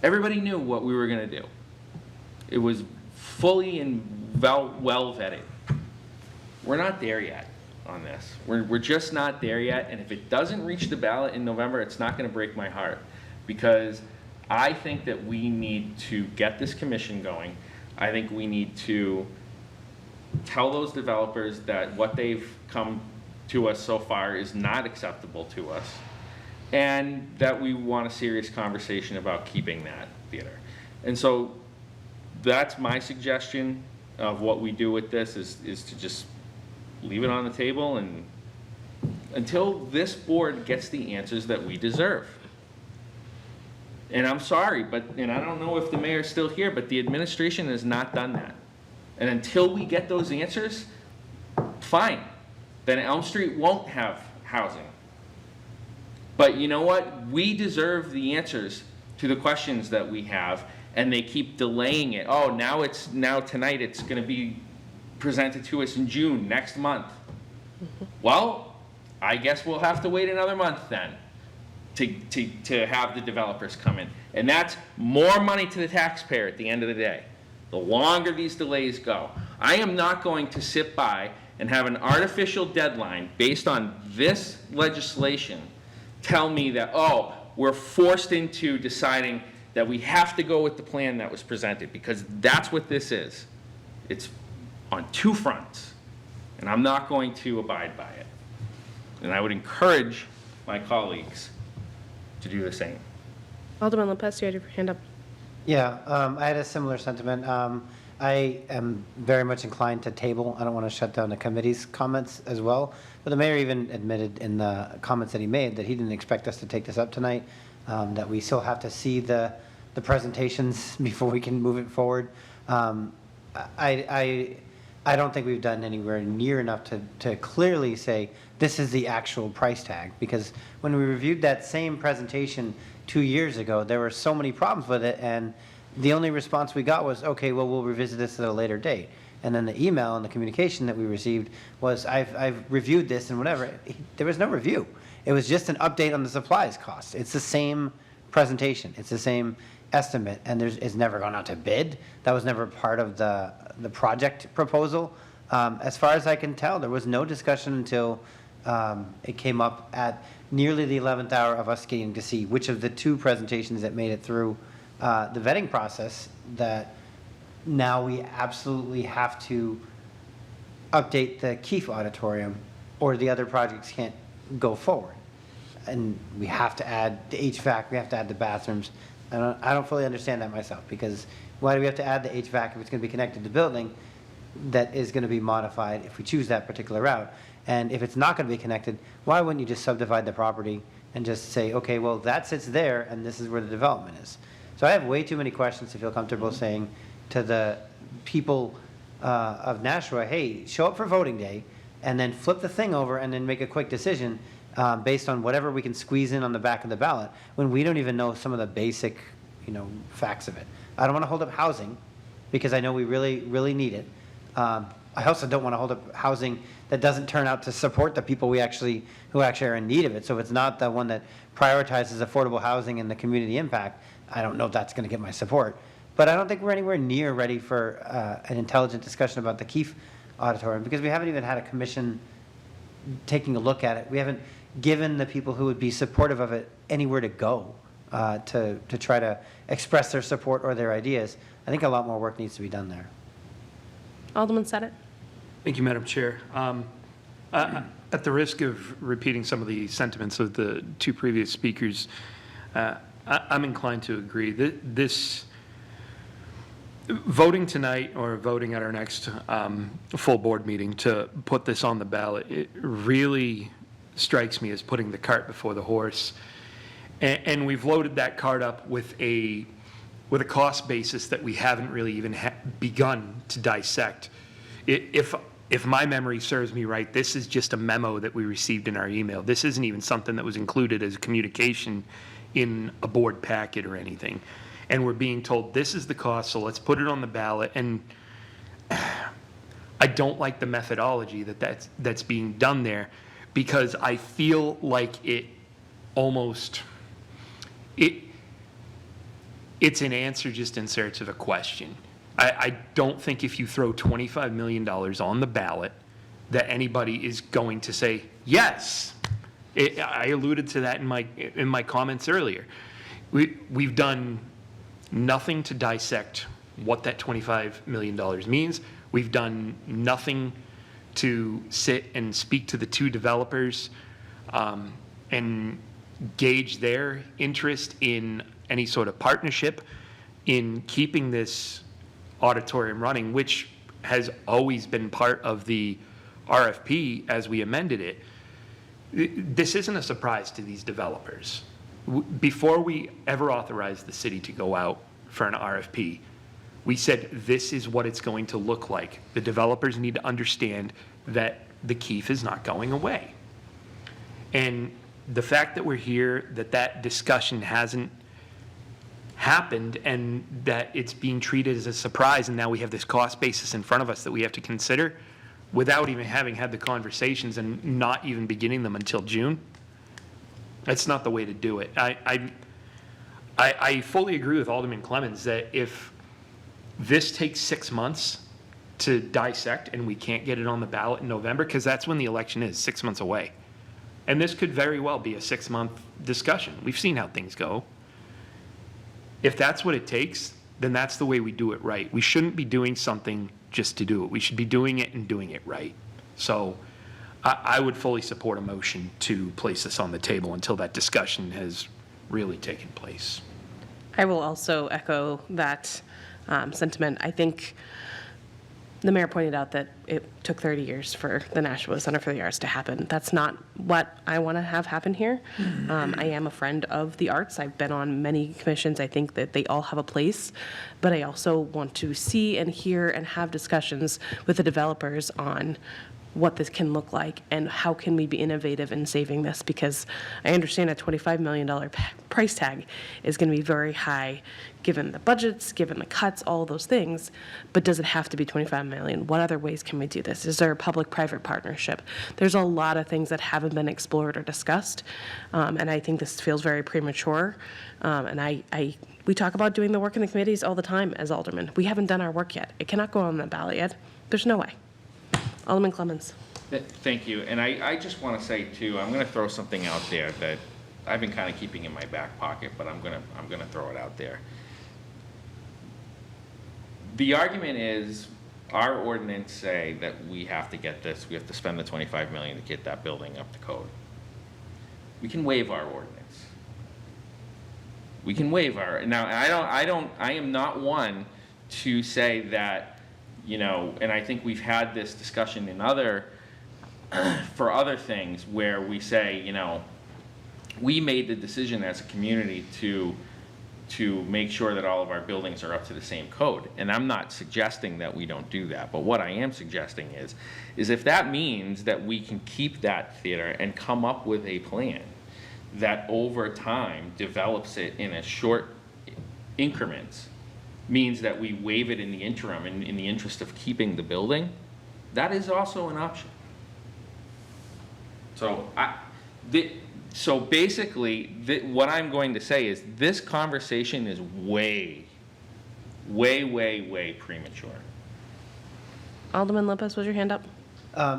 Everybody knew what we were going to do. It was fully and well vetted. We're not there yet on this. We're just not there yet, and if it doesn't reach the ballot in November, it's not going to break my heart, because I think that we need to get this commission going. I think we need to tell those developers that what they've come to us so far is not acceptable to us, and that we want a serious conversation about keeping that theater. And so that's my suggestion of what we do with this, is to just leave it on the table and until this board gets the answers that we deserve. And I'm sorry, and I don't know if the mayor's still here, but the administration has not done that. And until we get those answers, fine, then Elm Street won't have housing. But you know what? We deserve the answers to the questions that we have, and they keep delaying it. Oh, now tonight it's gonna be presented to us in June, next month. Well, I guess we'll have to wait another month then to have the developers come in. And that's more money to the taxpayer at the end of the day, the longer these delays go. I am not going to sit by and have an artificial deadline based on this legislation tell me that, oh, we're forced into deciding that we have to go with the plan that was presented, because that's what this is. It's on two fronts, and I'm not going to abide by it. And I would encourage my colleagues to do the same. Alderman Lopez, you had your hand up. Yeah, I had a similar sentiment. I am very much inclined to table. I don't want to shut down the committee's comments as well. But the mayor even admitted in the comments that he made that he didn't expect us to take this up tonight, that we still have to see the presentations before we can move it forward. I don't think we've done anywhere near enough to clearly say this is the actual price tag, because when we reviewed that same presentation 2 years ago, there were so many problems with it, and the only response we got was, okay, well, we'll revisit this at a later date. And then the email and the communication that we received was, I've reviewed this and whatever. There was no review. It was just an update on the supplies cost. It's the same presentation. It's the same estimate, and it's never gone out to bid. That was never part of the project proposal. As far as I can tell, there was no discussion until it came up at nearly the 11th hour of us getting to see which of the two presentations that made it through the vetting process that now we absolutely have to update the Keefe Auditorium, or the other projects can't go forward. And we have to add the HVAC, we have to add the bathrooms. I don't fully understand that myself, because why do we have to add the HVAC if it's going to be connected to the building that is going to be modified if we choose that particular route? And if it's not going to be connected, why wouldn't you just subdivide the property and just say, okay, well, that sits there and this is where the development is? So I have way too many questions to feel comfortable saying to the people of Nashua, hey, show up for voting day and then flip the thing over and then make a quick decision based on whatever we can squeeze in on the back of the ballot, when we don't even know some of the basic, facts of it. I don't want to hold up housing, because I know we really, really need it. I also don't want to hold up housing that doesn't turn out to support the people who actually are in need of it. So if it's not the one that prioritizes affordable housing and the community impact, I don't know if that's going to get my support. But I don't think we're anywhere near ready for an intelligent discussion about the Keefe Auditorium, because we haven't even had a commission taking a look at it. We haven't given the people who would be supportive of it anywhere to go to try to express their support or their ideas. I think a lot more work needs to be done there. Alderman Sedit. Thank you, Madam Chair. At the risk of repeating some of the sentiments of the two previous speakers, I'm inclined to agree. This voting tonight, or voting at our next full board meeting to put this on the ballot, it really strikes me as putting the cart before the horse. And we've loaded that cart up with a cost basis that we haven't really even begun to dissect. If my memory serves me right, this is just a memo that we received in our email. This isn't even something that was included as a communication in a board packet or anything. And we're being told this is the cost, so let's put it on the ballot. And I don't like the methodology that's being done there, because I feel like it's an answer just in search of a question. I don't think if you throw $25 million on the ballot that anybody is going to say, yes. I alluded to that in my comments earlier. We've done nothing to dissect what that $25 million means. We've done nothing to sit and speak to the two developers and gauge their interest in any sort of partnership in keeping this auditorium running, which has always been part of the RFP as we amended it. This isn't a surprise to these developers. Before we ever authorized the city to go out for an RFP, we said this is what it's going to look like. The developers need to understand that the Keefe is not going away. And the fact that we're here, that discussion hasn't happened, and that it's being treated as a surprise, and now we have this cost basis in front of us that we have to consider without even having had the conversations and not even beginning them until June, that's not the way to do it. I fully agree with Alderman Clemmons that if this takes 6 months to dissect and we can't get it on the ballot in November, because that's when the election is, 6 months away. And this could very well be a 6-month discussion. We've seen how things go. I fully agree with Alderman Clemmons that if this takes 6 months to dissect and we can't get it on the ballot in November, because that's when the election is, 6 months away. And this could very well be a 6-month discussion. We've seen how things go. if that's what it takes, then that's the way we do it right. We shouldn't be doing something just to do it. We should be doing it and doing it right. So I would fully support a motion to place this on the table until that discussion has really taken place. I will also echo that sentiment. I think the mayor pointed out that it took 30 years for the Nashua Center for the Arts to happen. That's not what I want to have happen here. I am a friend of the arts. I've been on many commissions. I think that they all have a place, but I also want to see and hear and have discussions with the developers on what this can look like and how can we be innovative in saving this, because I understand a $25 million price tag is going to be very high given the budgets, given the cuts, all those things, but does it have to be $25 million? What other ways can we do this? Is there a public-private partnership? There's a lot of things that haven't been explored or discussed, and I think this feels very premature, and we talk about doing the work in the committees all the time as aldermen. We haven't done our work yet. It cannot go on the ballot yet. There's no way. Alderman Clemmons. Thank you. And I just want to say too, I'm going to throw something out there that I've been kind of keeping in my back pocket, but I'm going to throw it out there. The argument is our ordinance say that we have to get this, we have to spend the 25 million to get that building up to code. We can waive our ordinance. We can waive our, now I am not one to say that, you know, and I think we've had this discussion in for other things where we say, you know, we made the decision as a community to make sure that all of our buildings are up to the same code. And I'm not suggesting that we don't do that, but what I am suggesting is if that means that we can keep that theater and come up with a plan that over time develops it in a short increments, means that we waive it in the interim in the interest of keeping the building, that is also an option. So basically, what I'm going to say is this conversation is way premature. Alderman Lopez, was your hand up?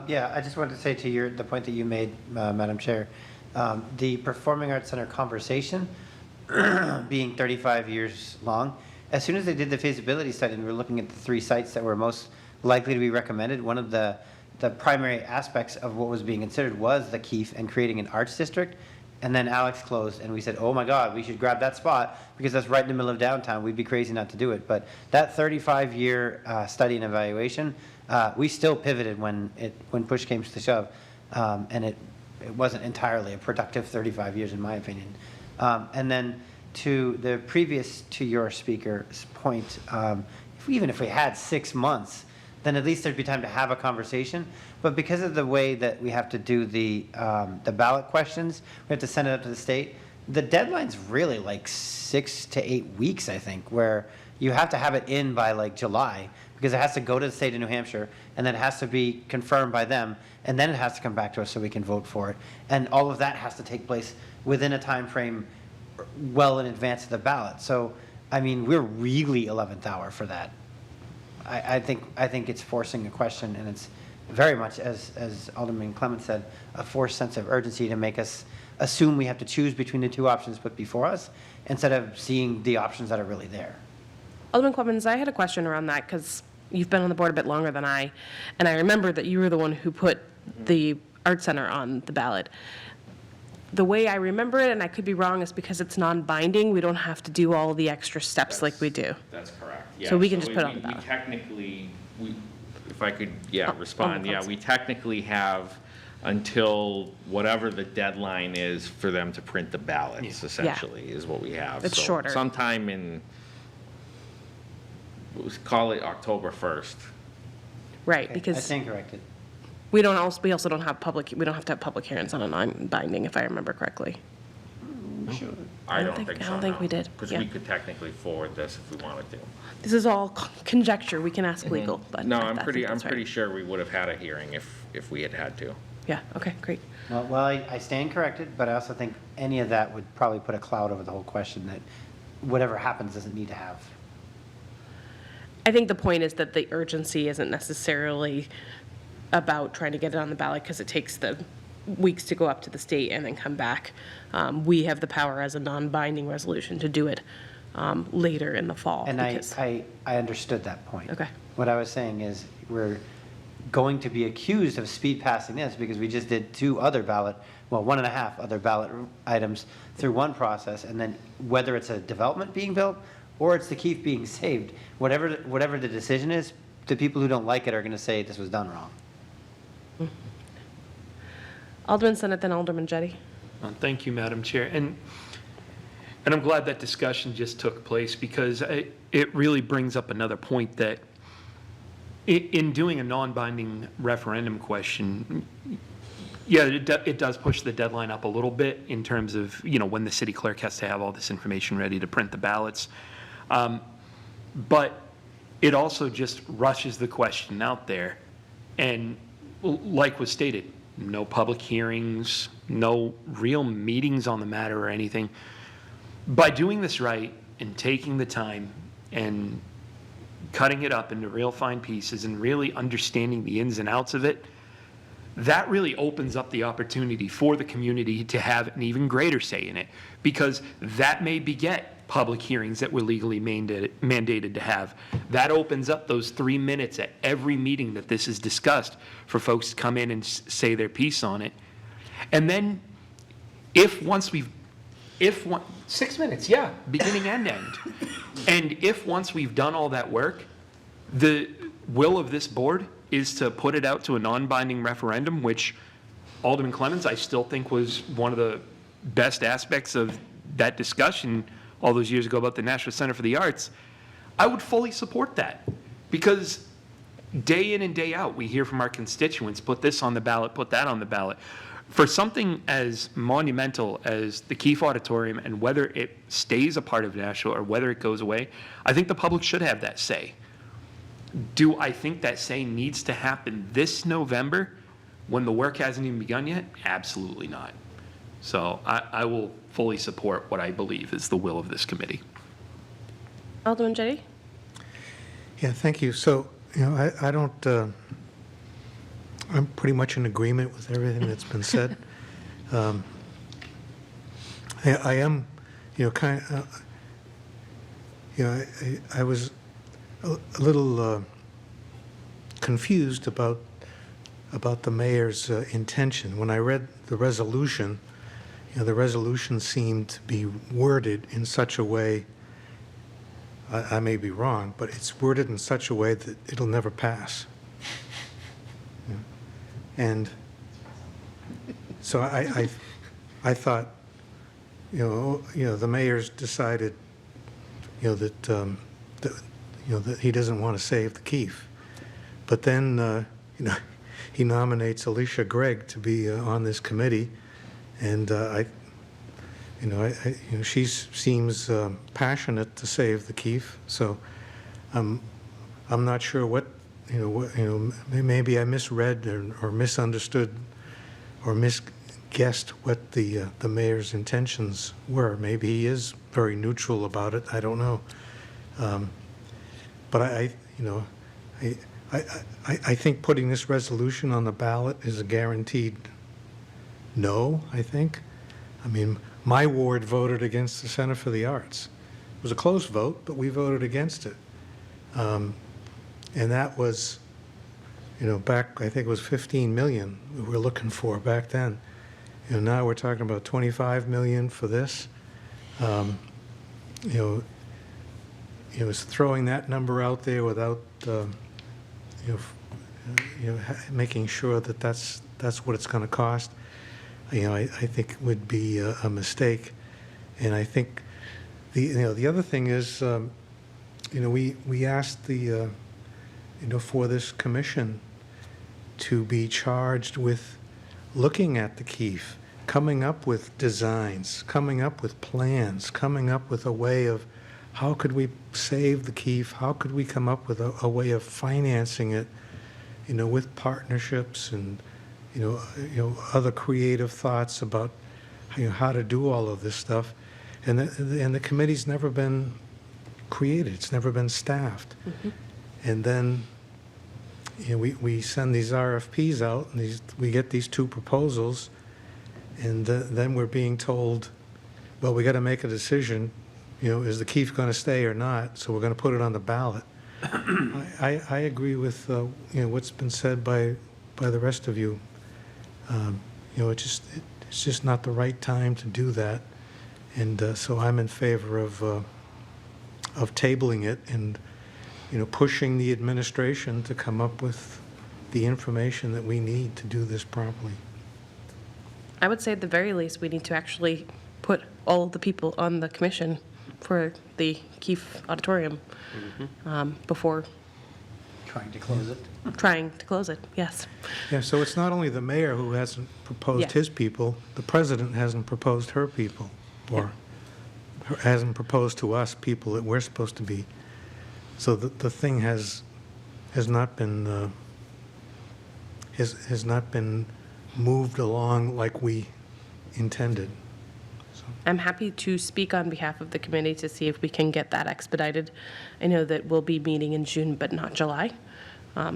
Yeah, I just wanted to say to the point that you made, Madam Chair, the Performing Arts Center conversation being 35 years long, as soon as they did the feasibility study and we were looking at the 3 sites that were most likely to be recommended, one of the primary aspects of what was being considered was the Keefe and creating an arts district. And then Alex closed and we said, oh my God, we should grab that spot because that's right in the middle of downtown. We'd be crazy not to do it. But that 35-year study and evaluation, we still pivoted when push came to shove. And it wasn't entirely a productive 35 years in my opinion. And then to the previous, to your speaker's point, even if we had 6 months, then at least there'd be time to have a conversation. But because of the way that we have to do the ballot questions, we have to send it up to the state. The deadline's really like 6 to 8 weeks, I think, where you have to have it in by like July because it has to go to the state of New Hampshire and then it has to be confirmed by them and then it has to come back to us so we can vote for it. And all of that has to take place within a time frame well in advance of the ballot. So, I mean, we're really 11th hour for that. I think it's forcing a question, and it's very much, as Alderman Clements said, a forced sense of urgency to make us assume we have to choose between the 2 options put before us instead of seeing the options that are really there. Alderman Clemens, I had a question around that because you've been on the board a bit longer than I, and I remember that you were the one who put the Art Center on the ballot. The way I remember it, and I could be wrong, is because it's non-binding, we don't have to do all the extra steps like we do. That's correct. Yeah. So we can just put it on the We ballot. technically, if I could, Oh, respond, Council. we technically have until whatever the deadline is for them to print the ballots, essentially, is what we have. It's So shorter. sometime in, let's call it October 1st. Right, Okay, I because stand corrected. we also don't have we don't have to have public hearings on a non-binding, if I remember correctly. I don't think so, I don't think we did, Because yeah. we could technically forward this if we wanted to. This is all conjecture, we can ask legal, but. No, I I'm think pretty that's right. sure we would have had a hearing if we had to. Yeah, okay, great. Well, I stand corrected, but I also think any of that would probably put a cloud over the whole question that whatever happens doesn't need to have. I think the point is that the urgency isn't necessarily about trying to get it on the ballot because it takes the weeks to go up to the state and then come back. We have the power as a non-binding resolution to do it later in the fall. And because- I understood that point. Okay. What I was saying is, we're going to be accused of speed passing this because we just did 2 other ballot, well, 1.5 other ballot items through one process, and then whether it's a development being built or it's the Keith being saved, whatever the decision is, the people who don't like it are going to say this was done wrong. Alderman Senate, then Alderman Jettie. Thank you, Madam Chair. And I'm glad that discussion just took place because it really brings up another point that in doing a non-binding referendum question, yeah, it does push the deadline up a little bit in terms of, when the city clerk has to have all this information ready to print the ballots. But it also just rushes the question out there. And like was stated, no public hearings, no real meetings on the matter or anything. By doing this right and taking the time and cutting it up into real fine pieces and really understanding the ins and outs of it, that really opens up the opportunity for the community to have an even greater say in it, because that may beget public hearings that we're legally mandated to have. That opens up those 3 minutes at every meeting that this is discussed for folks to come in and say their piece on it. And then if 6 minutes, yeah, beginning and end. And if once we've done all that work, the will of this board is to put it out to a non-binding referendum, which Alderman Clemens, I still think was one of the best aspects of that discussion all those years ago about the National Center for the Arts, I would fully support that. Because day in and day out, we hear from our constituents, put this on the ballot, put that on the ballot. For something as monumental as the Keefe Auditorium and whether it stays a part of Nashua or whether it goes away, I think the public should have that say. Do I think that say needs to happen this November when the work hasn't even begun yet? Absolutely not. So I will fully support what I believe is the will of this committee. Alderman Jettie? Yeah, thank you. So, I don't, I'm pretty much in agreement with everything that's been said. I am, I was a little confused about the mayor's intention. When I read the resolution, the resolution seemed to be worded in such a way, I may be wrong, but it's worded in such a way that it'll never pass. And so I thought, the mayor's decided, that that he doesn't want to save the Keefe. But then, he nominates Alicia Gregg to be on this committee, and she seems passionate to save the Keefe. So I'm not sure what, maybe I misread or misunderstood or misguessed what the mayor's intentions were. Maybe he is very neutral about it. I don't know. But I think putting this resolution on the ballot is a guaranteed no, I think. I mean, my ward voted against the Center for the Arts. It was a close vote, but we voted against it. And that was, back, I think it was 15 million we were looking for back then. Now we're talking about 25 million for this. It was throwing that number out there without, making sure that that's what it's going to cost. I think would be a mistake. And I think the other thing is, we asked the, for this commission to be charged with looking at the Keefe, coming up with designs, coming up with plans, coming up with a way of how could we save the Keefe, how could we come up with a way of financing it, with partnerships and, other creative thoughts about, how to do all of this stuff. And the committee's never been created, it's never been staffed. Mm-hmm. And then, we send these RFPs out, and we get these 2 proposals, and then we're being told, well, we got to make a decision, is the Keefe going to stay or not? So we're going to put it on the ballot. I agree with, what's been said by the rest of you. It's just not the right time to do that. And so I'm in favor of tabling it and, pushing the administration to come up with the information that we need to do this properly. I would say at the very least, we need to actually put all the people on the commission for the Keefe Auditorium before Trying to close it. trying to close it, yes. Yeah, so it's not only the mayor who hasn't proposed Yeah. his people, the president hasn't proposed her people, or hasn't proposed to us people that we're supposed to be. So the thing has not been, has not been moved along like we intended. I'm happy to speak on behalf of the committee to see if we can get that expedited. I know that we'll be meeting in June, but not July.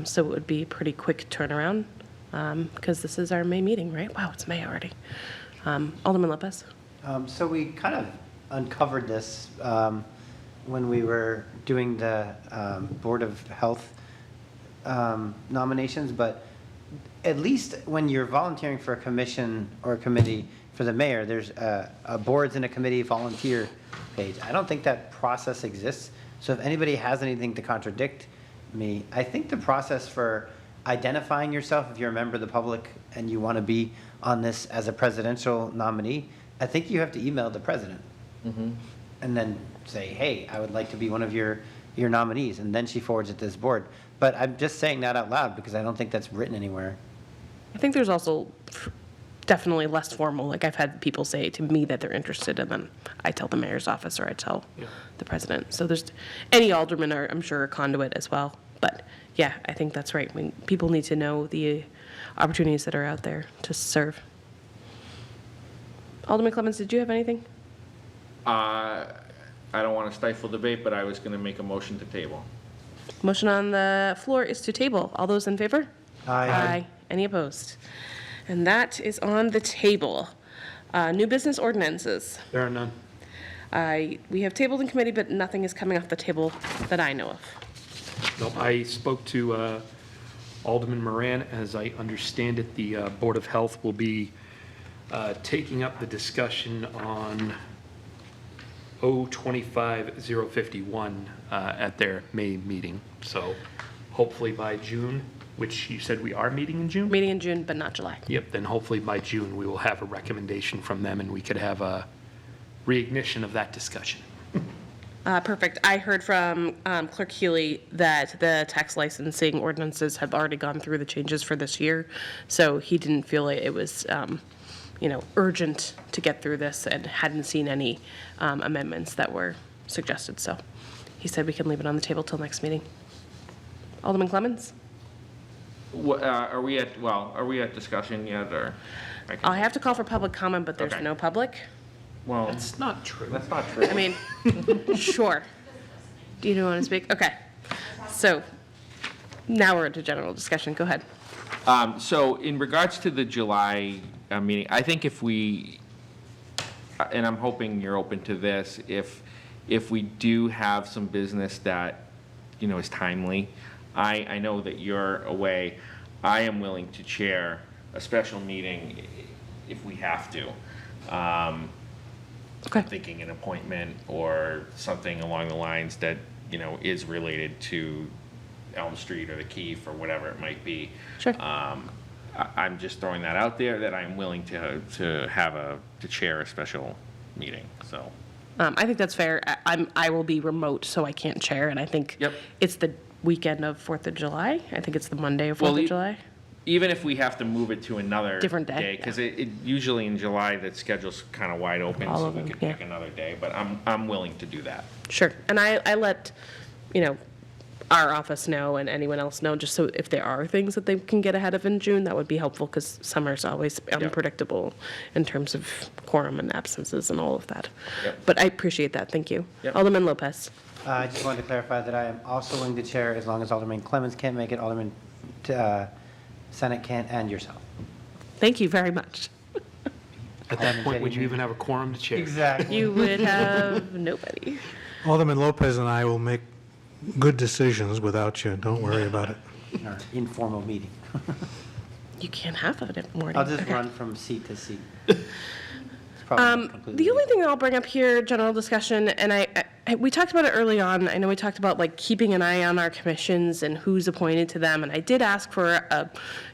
So it would be a pretty quick turnaround, because this is our May meeting, right? Wow, it's May already. Alderman Lopez? So we kind of uncovered this when we were doing the Board of Health nominations, but at least when you're volunteering for a commission or a committee for the mayor, there's a boards and a committee volunteer page. I don't think that process exists. So if anybody has anything to contradict me, I think the process for identifying yourself, if you're a member of the public and you want to be on this as a presidential nominee, I think you have to email the president. And then say, hey, I would like to be one of your nominees. And then she forwards it to this board. But I'm just saying that out loud because I don't think that's written anywhere. I think there's also definitely less formal, like I've had people say to me that they're interested, and then I tell the mayor's office or I tell the president. So there's, any aldermen are, I'm sure, a conduit as well. But yeah, I think that's right. I mean, people need to know the opportunities that are out there to serve. Alderman Clemens, did you have anything? I don't want to stifle debate, but I was going to make a motion to table. Motion on the floor is to table. All those in favor? Aye. Any opposed? And that is on the table. New business ordinances. There are none. We have tabled in committee, but nothing is coming off the table that I know of. Nope, I spoke to Alderman Moran. As I understand it, the Board of Health will be taking up the discussion on 025-051 at their May meeting. So hopefully by June, which you said we are meeting in June? Meeting in June, but not July. Yep, then hopefully by June, we will have a recommendation from them and we could have a reignition of that discussion. Perfect. I heard from Clerk Healy that the tax licensing ordinances have already gone through the changes for this year. So he didn't feel like it was, urgent to get through this and hadn't seen any amendments that were suggested. So he said we can leave it on the table till next meeting. Alderman Clemens? Are we at discussion yet, or? I have to call for public comment, but there's Okay. no public. Well, That's not true. that's not true. I mean, sure. Do you want to speak? Okay. So now we're into general discussion. Go ahead. So in regards to the July meeting, I think if we, and I'm hoping you're open to this, if we do have some business that, is timely, I know that you're away, I am willing to chair a special meeting if we have to. Okay. I'm thinking an appointment or something along the lines that, is related to Elm Street or the Keefe or whatever it might be. Sure. I'm just throwing that out there, that I'm willing to chair a special meeting, so. I think that's fair. I will be remote, so I can't chair, and I think Yep. it's the weekend of 4th of July. I think it's the Monday of 4th Well, of July. Even if we have to move it to another. Different day, Because it usually in July, the schedule's kind of wide open, All so of we them, could yeah. pick another day, but I'm willing to do that. Sure. And I let, our office know and anyone else know, just so if there are things that they can get ahead of in June, that would be helpful, because summer's always unpredictable in terms of quorum and absences and all of that. Yep. But I appreciate that. Thank you. Yep. Alderman Lopez. I just wanted to clarify that I am also willing to chair as long as Alderman Clemens can't make it, Alderman Senate can't, and yourself. Thank you very much. At that point, would you even have a quorum to chair? Exactly. You would have nobody. Alderman Lopez and I will make good decisions without you. Don't worry about it. Our informal meeting. You can't have it at morning. I'll just Okay. run from seat to seat. It's probably not completely The only legal. thing I'll bring up here, general discussion, and we talked about it early on. I know we talked about like keeping an eye on our commissions and who's appointed to them, and I did ask for a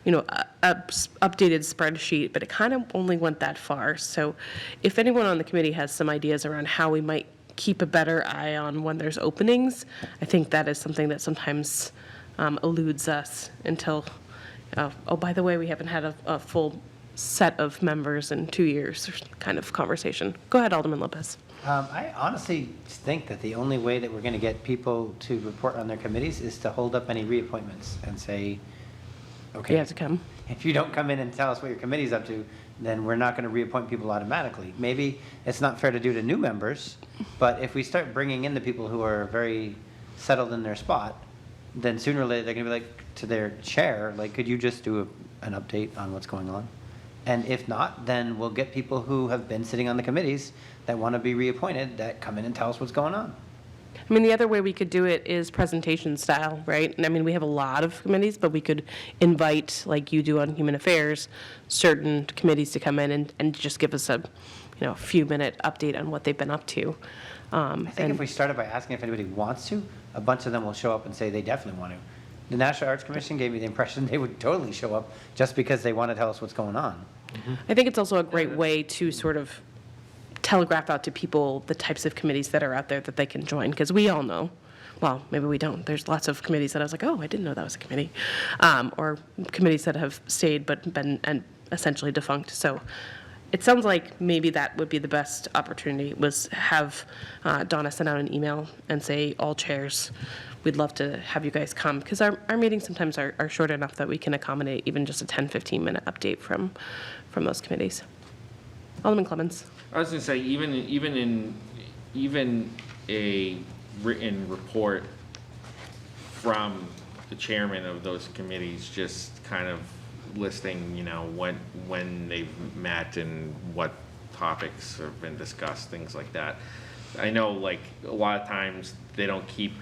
updated spreadsheet, but it kind of only went that far. So, if anyone on the committee has some ideas around how we might keep a better eye on when there's openings, I think that is something that sometimes eludes us until. Oh, by the way, we haven't had a full set of members in 2 years, kind of conversation. Go ahead, Alderman Lopez. I honestly think that the only way that we're going to get people to report on their committees is to hold up any reappointments and say, You okay, have to come. if you don't come in and tell us what your committee's up to, then we're not going to reappoint people automatically. Maybe it's not fair to do to new members, but if we start bringing in the people who are very settled in their spot, then sooner or later, they're going to be like, to their chair, like, could you just do an update on what's going on? And if not, then we'll get people who have been sitting on the committees that want to be reappointed that come in and tell us what's going on. I mean, the other way we could do it is presentation style, right? And I mean, we have a lot of committees, but we could invite, like you do on Human Affairs, certain committees to come in and just give us a few-minute update on what they've been up to. I think if we started by asking if anybody wants to, a bunch of them will show up and say they definitely want to. The National Arts Commission gave me the impression they would totally show up just because they want to tell us what's going on. I think it's also a great way to sort of telegraph out to people the types of committees that are out there that they can join, because we all know, well, maybe we don't. There's lots of committees that I was like, oh, I didn't know that was a committee, or committees that have stayed but been and essentially defunct. So it sounds like maybe that would be the best opportunity, was have Donna send out an email and say, all chairs, we'd love to have you guys come, because our meetings sometimes are short enough that we can accommodate even just a 10, 15-minute update from those committees. Alderman Clemens. I was gonna say, even a written report from the chairman of those committees, just kind of listing, when they've met and what topics have been discussed, things like that. I know, like, a lot of times they don't keep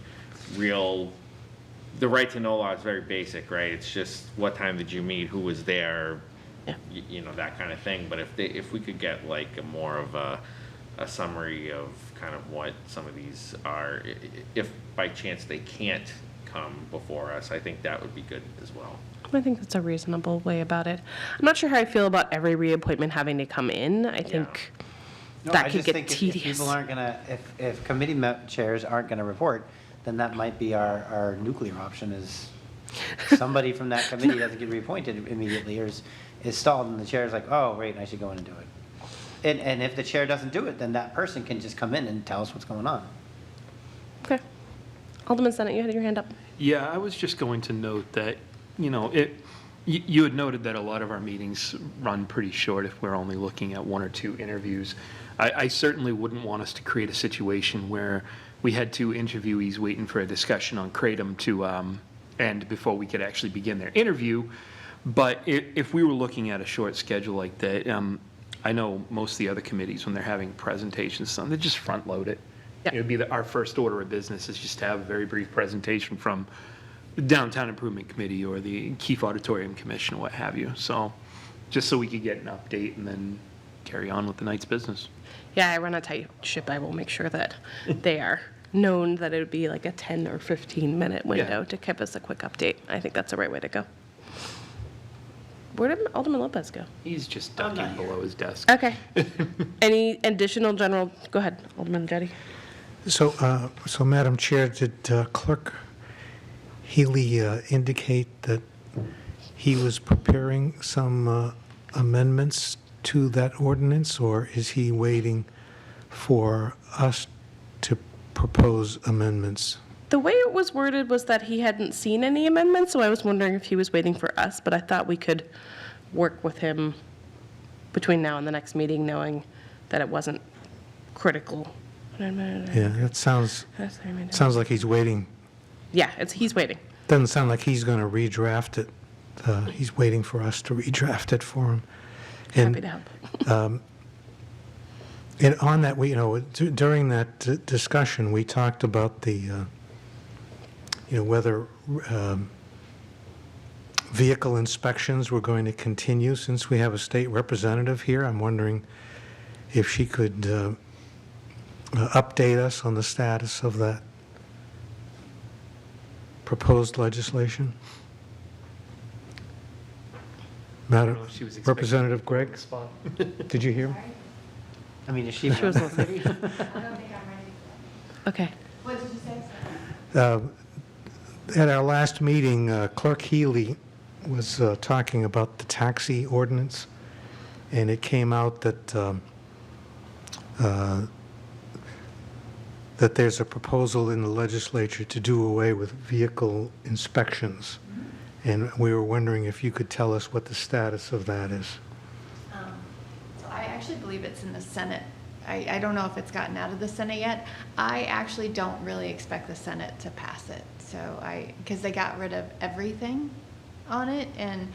the right to know law is very basic, right? It's just what time did you meet, who was there, Yeah. that kind of thing. But if we could get like more of a summary of kind of what some of these are, if by chance they can't come before us, I think that would be good as well. I think that's a reasonable way about it. I'm not sure how I feel about every reappointment having to come in. I think No, that I could just get think if tedious. people aren't gonna, if committee chairs aren't gonna report, then that might be our nuclear option, is somebody from that committee doesn't get reappointed immediately, or is stalled, and the chair's like, oh, wait, I should go in and do it. And if the chair doesn't do it, then that person can just come in and tell us what's going on. Okay. Alderman Senate, you had your hand up. Yeah, I was just going to note that, you had noted that a lot of our meetings run pretty short if we're only looking at 1 or 2 interviews. I certainly wouldn't want us to create a situation where we had 2 interviewees waiting for a discussion on Kratom to end before we could actually begin their interview. But if we were looking at a short schedule like that, I know most of the other committees, when they're having presentations, they just front load it. Yep. It would be our first order of business is just to have a very brief presentation from the Downtown Improvement Committee or the Keefe Auditorium Commission, what have you. So just so we could get an update and then carry on with the night's business. Yeah, I run a tight ship. I will make sure that they are known that it would be like a 10 or 15-minute window Yeah. to give us a quick update. I think that's the right way to go. Where did Alderman Lopez go? He's just ducking below his desk. Okay. Any additional general, go ahead, Alderman Jettie. So, Madam Chair, did Clerk Healy indicate that he was preparing some amendments to that ordinance, or is he waiting for us to propose amendments? The way it was worded was that he hadn't seen any amendments, so I was wondering if he was waiting for us, but I thought we could work with him between now and the next meeting, knowing that it wasn't critical. Yeah, that sounds like he's waiting. Yeah, he's waiting. Doesn't sound like he's going to redraft it. He's waiting for us to redraft it for him. Happy to help. And on that, during that discussion, we talked about the, whether vehicle inspections were going to continue. Since we have a state representative here, I'm wondering if she could update us on the status of that proposed legislation. Madam know if she was expecting Representative Gregg, Spot. did you hear? I mean, is she? She was listening. Okay. What did you say? At our last meeting, Clerk Healy was talking about the taxi ordinance, and it came out that that there's a proposal in the legislature to do away with vehicle inspections. And we were wondering if you could tell us what the status of that is. So I actually believe it's in the Senate. I don't know if it's gotten out of the Senate yet. I actually don't really expect the Senate to pass it. So because they got rid of everything on it, and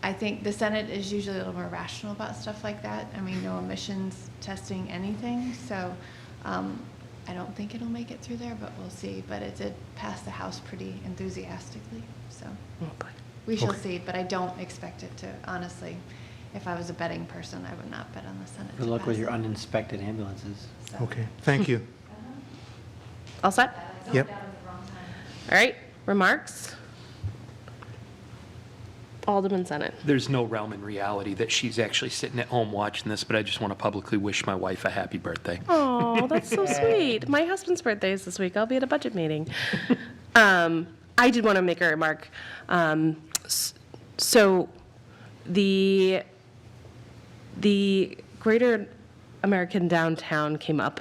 I think the Senate is usually a little more rational about stuff like that. I mean, no emissions testing anything. So I don't think it'll make it through there, but we'll see. But it did pass the House pretty enthusiastically. So we shall see, but I don't expect it to, honestly. If I was a betting person, I would not bet on the Senate. Good to luck pass with your it. uninspected ambulances. So- Okay, thank you. All set? Yep. All right, remarks? Alderman Senate. There's no realm in reality that she's actually sitting at home watching this, but I just want to publicly wish my wife a happy birthday. Oh, that's so sweet. My husband's birthday is this week. I'll be at a budget meeting. I did want to make a remark. So the Greater American Downtown came up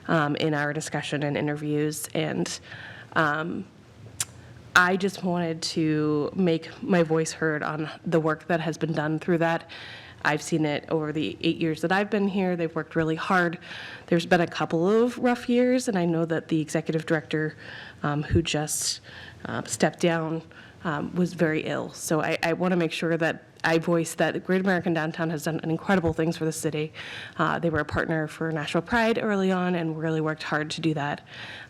in our discussion and interviews, and I just wanted to make my voice heard on the work that has been done through that. I've seen it over the 8 years that I've been here. They've worked really hard. There's been a couple of rough years, and I know that the executive director who just stepped down was very ill. So I want to make sure that I voice that Great American Downtown has done incredible things for the city. They were a partner for National Pride early on and really worked hard to do that.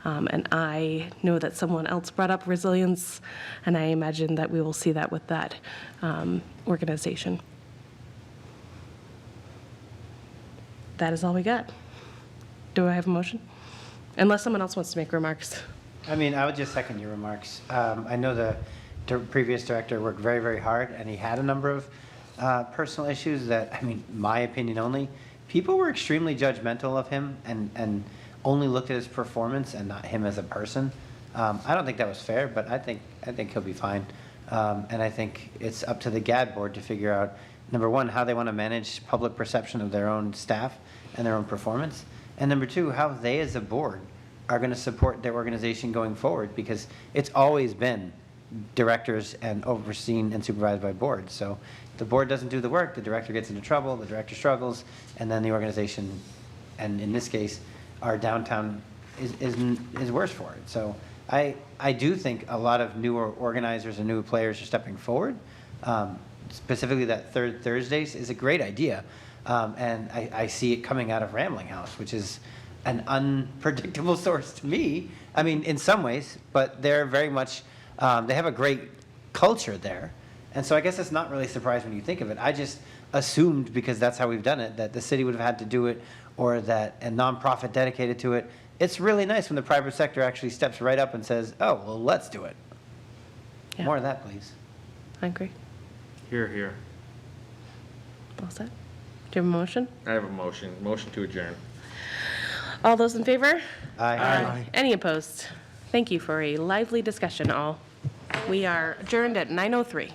And I know that someone else brought up resilience, and I imagine that we will see that with that organization. That is all we got. Do I have a motion? Unless someone else wants to make remarks. I mean, I would just second your remarks. I know the previous director worked very, very hard, and he had a number of personal issues that, I mean, my opinion only, people were extremely judgmental of him and only looked at his performance and not him as a person. I don't think that was fair, but I think he'll be fine. And I think it's up to the GAD board to figure out, number one, how they want to manage public perception of their own staff and their own performance. And number two, how they as a board are going to support their organization going forward, because it's always been directors and overseen and supervised by boards. So if the board doesn't do the work, the director gets into trouble, the director struggles, and then the organization, and in this case, our downtown is worse for it. So I do think a lot of newer organizers and new players are stepping forward. Specifically, that third Thursdays is a great idea. And I see it coming out of Rambling House, which is an unpredictable source to me. I mean, in some ways, but they're very much, they have a great culture there. And so I guess it's not really surprising when you think of it. I just assumed, because that's how we've done it, that the city would have had to do it, or that a nonprofit dedicated to it. It's really nice when the private sector actually steps right up and says, oh, well, let's do it. Yeah. More of that, please. I agree. Here. All set? Do you have a motion? I have a motion to adjourn. All those in favor? Aye. Any opposed? Thank you for a lively discussion, all. We are adjourned at 9:03.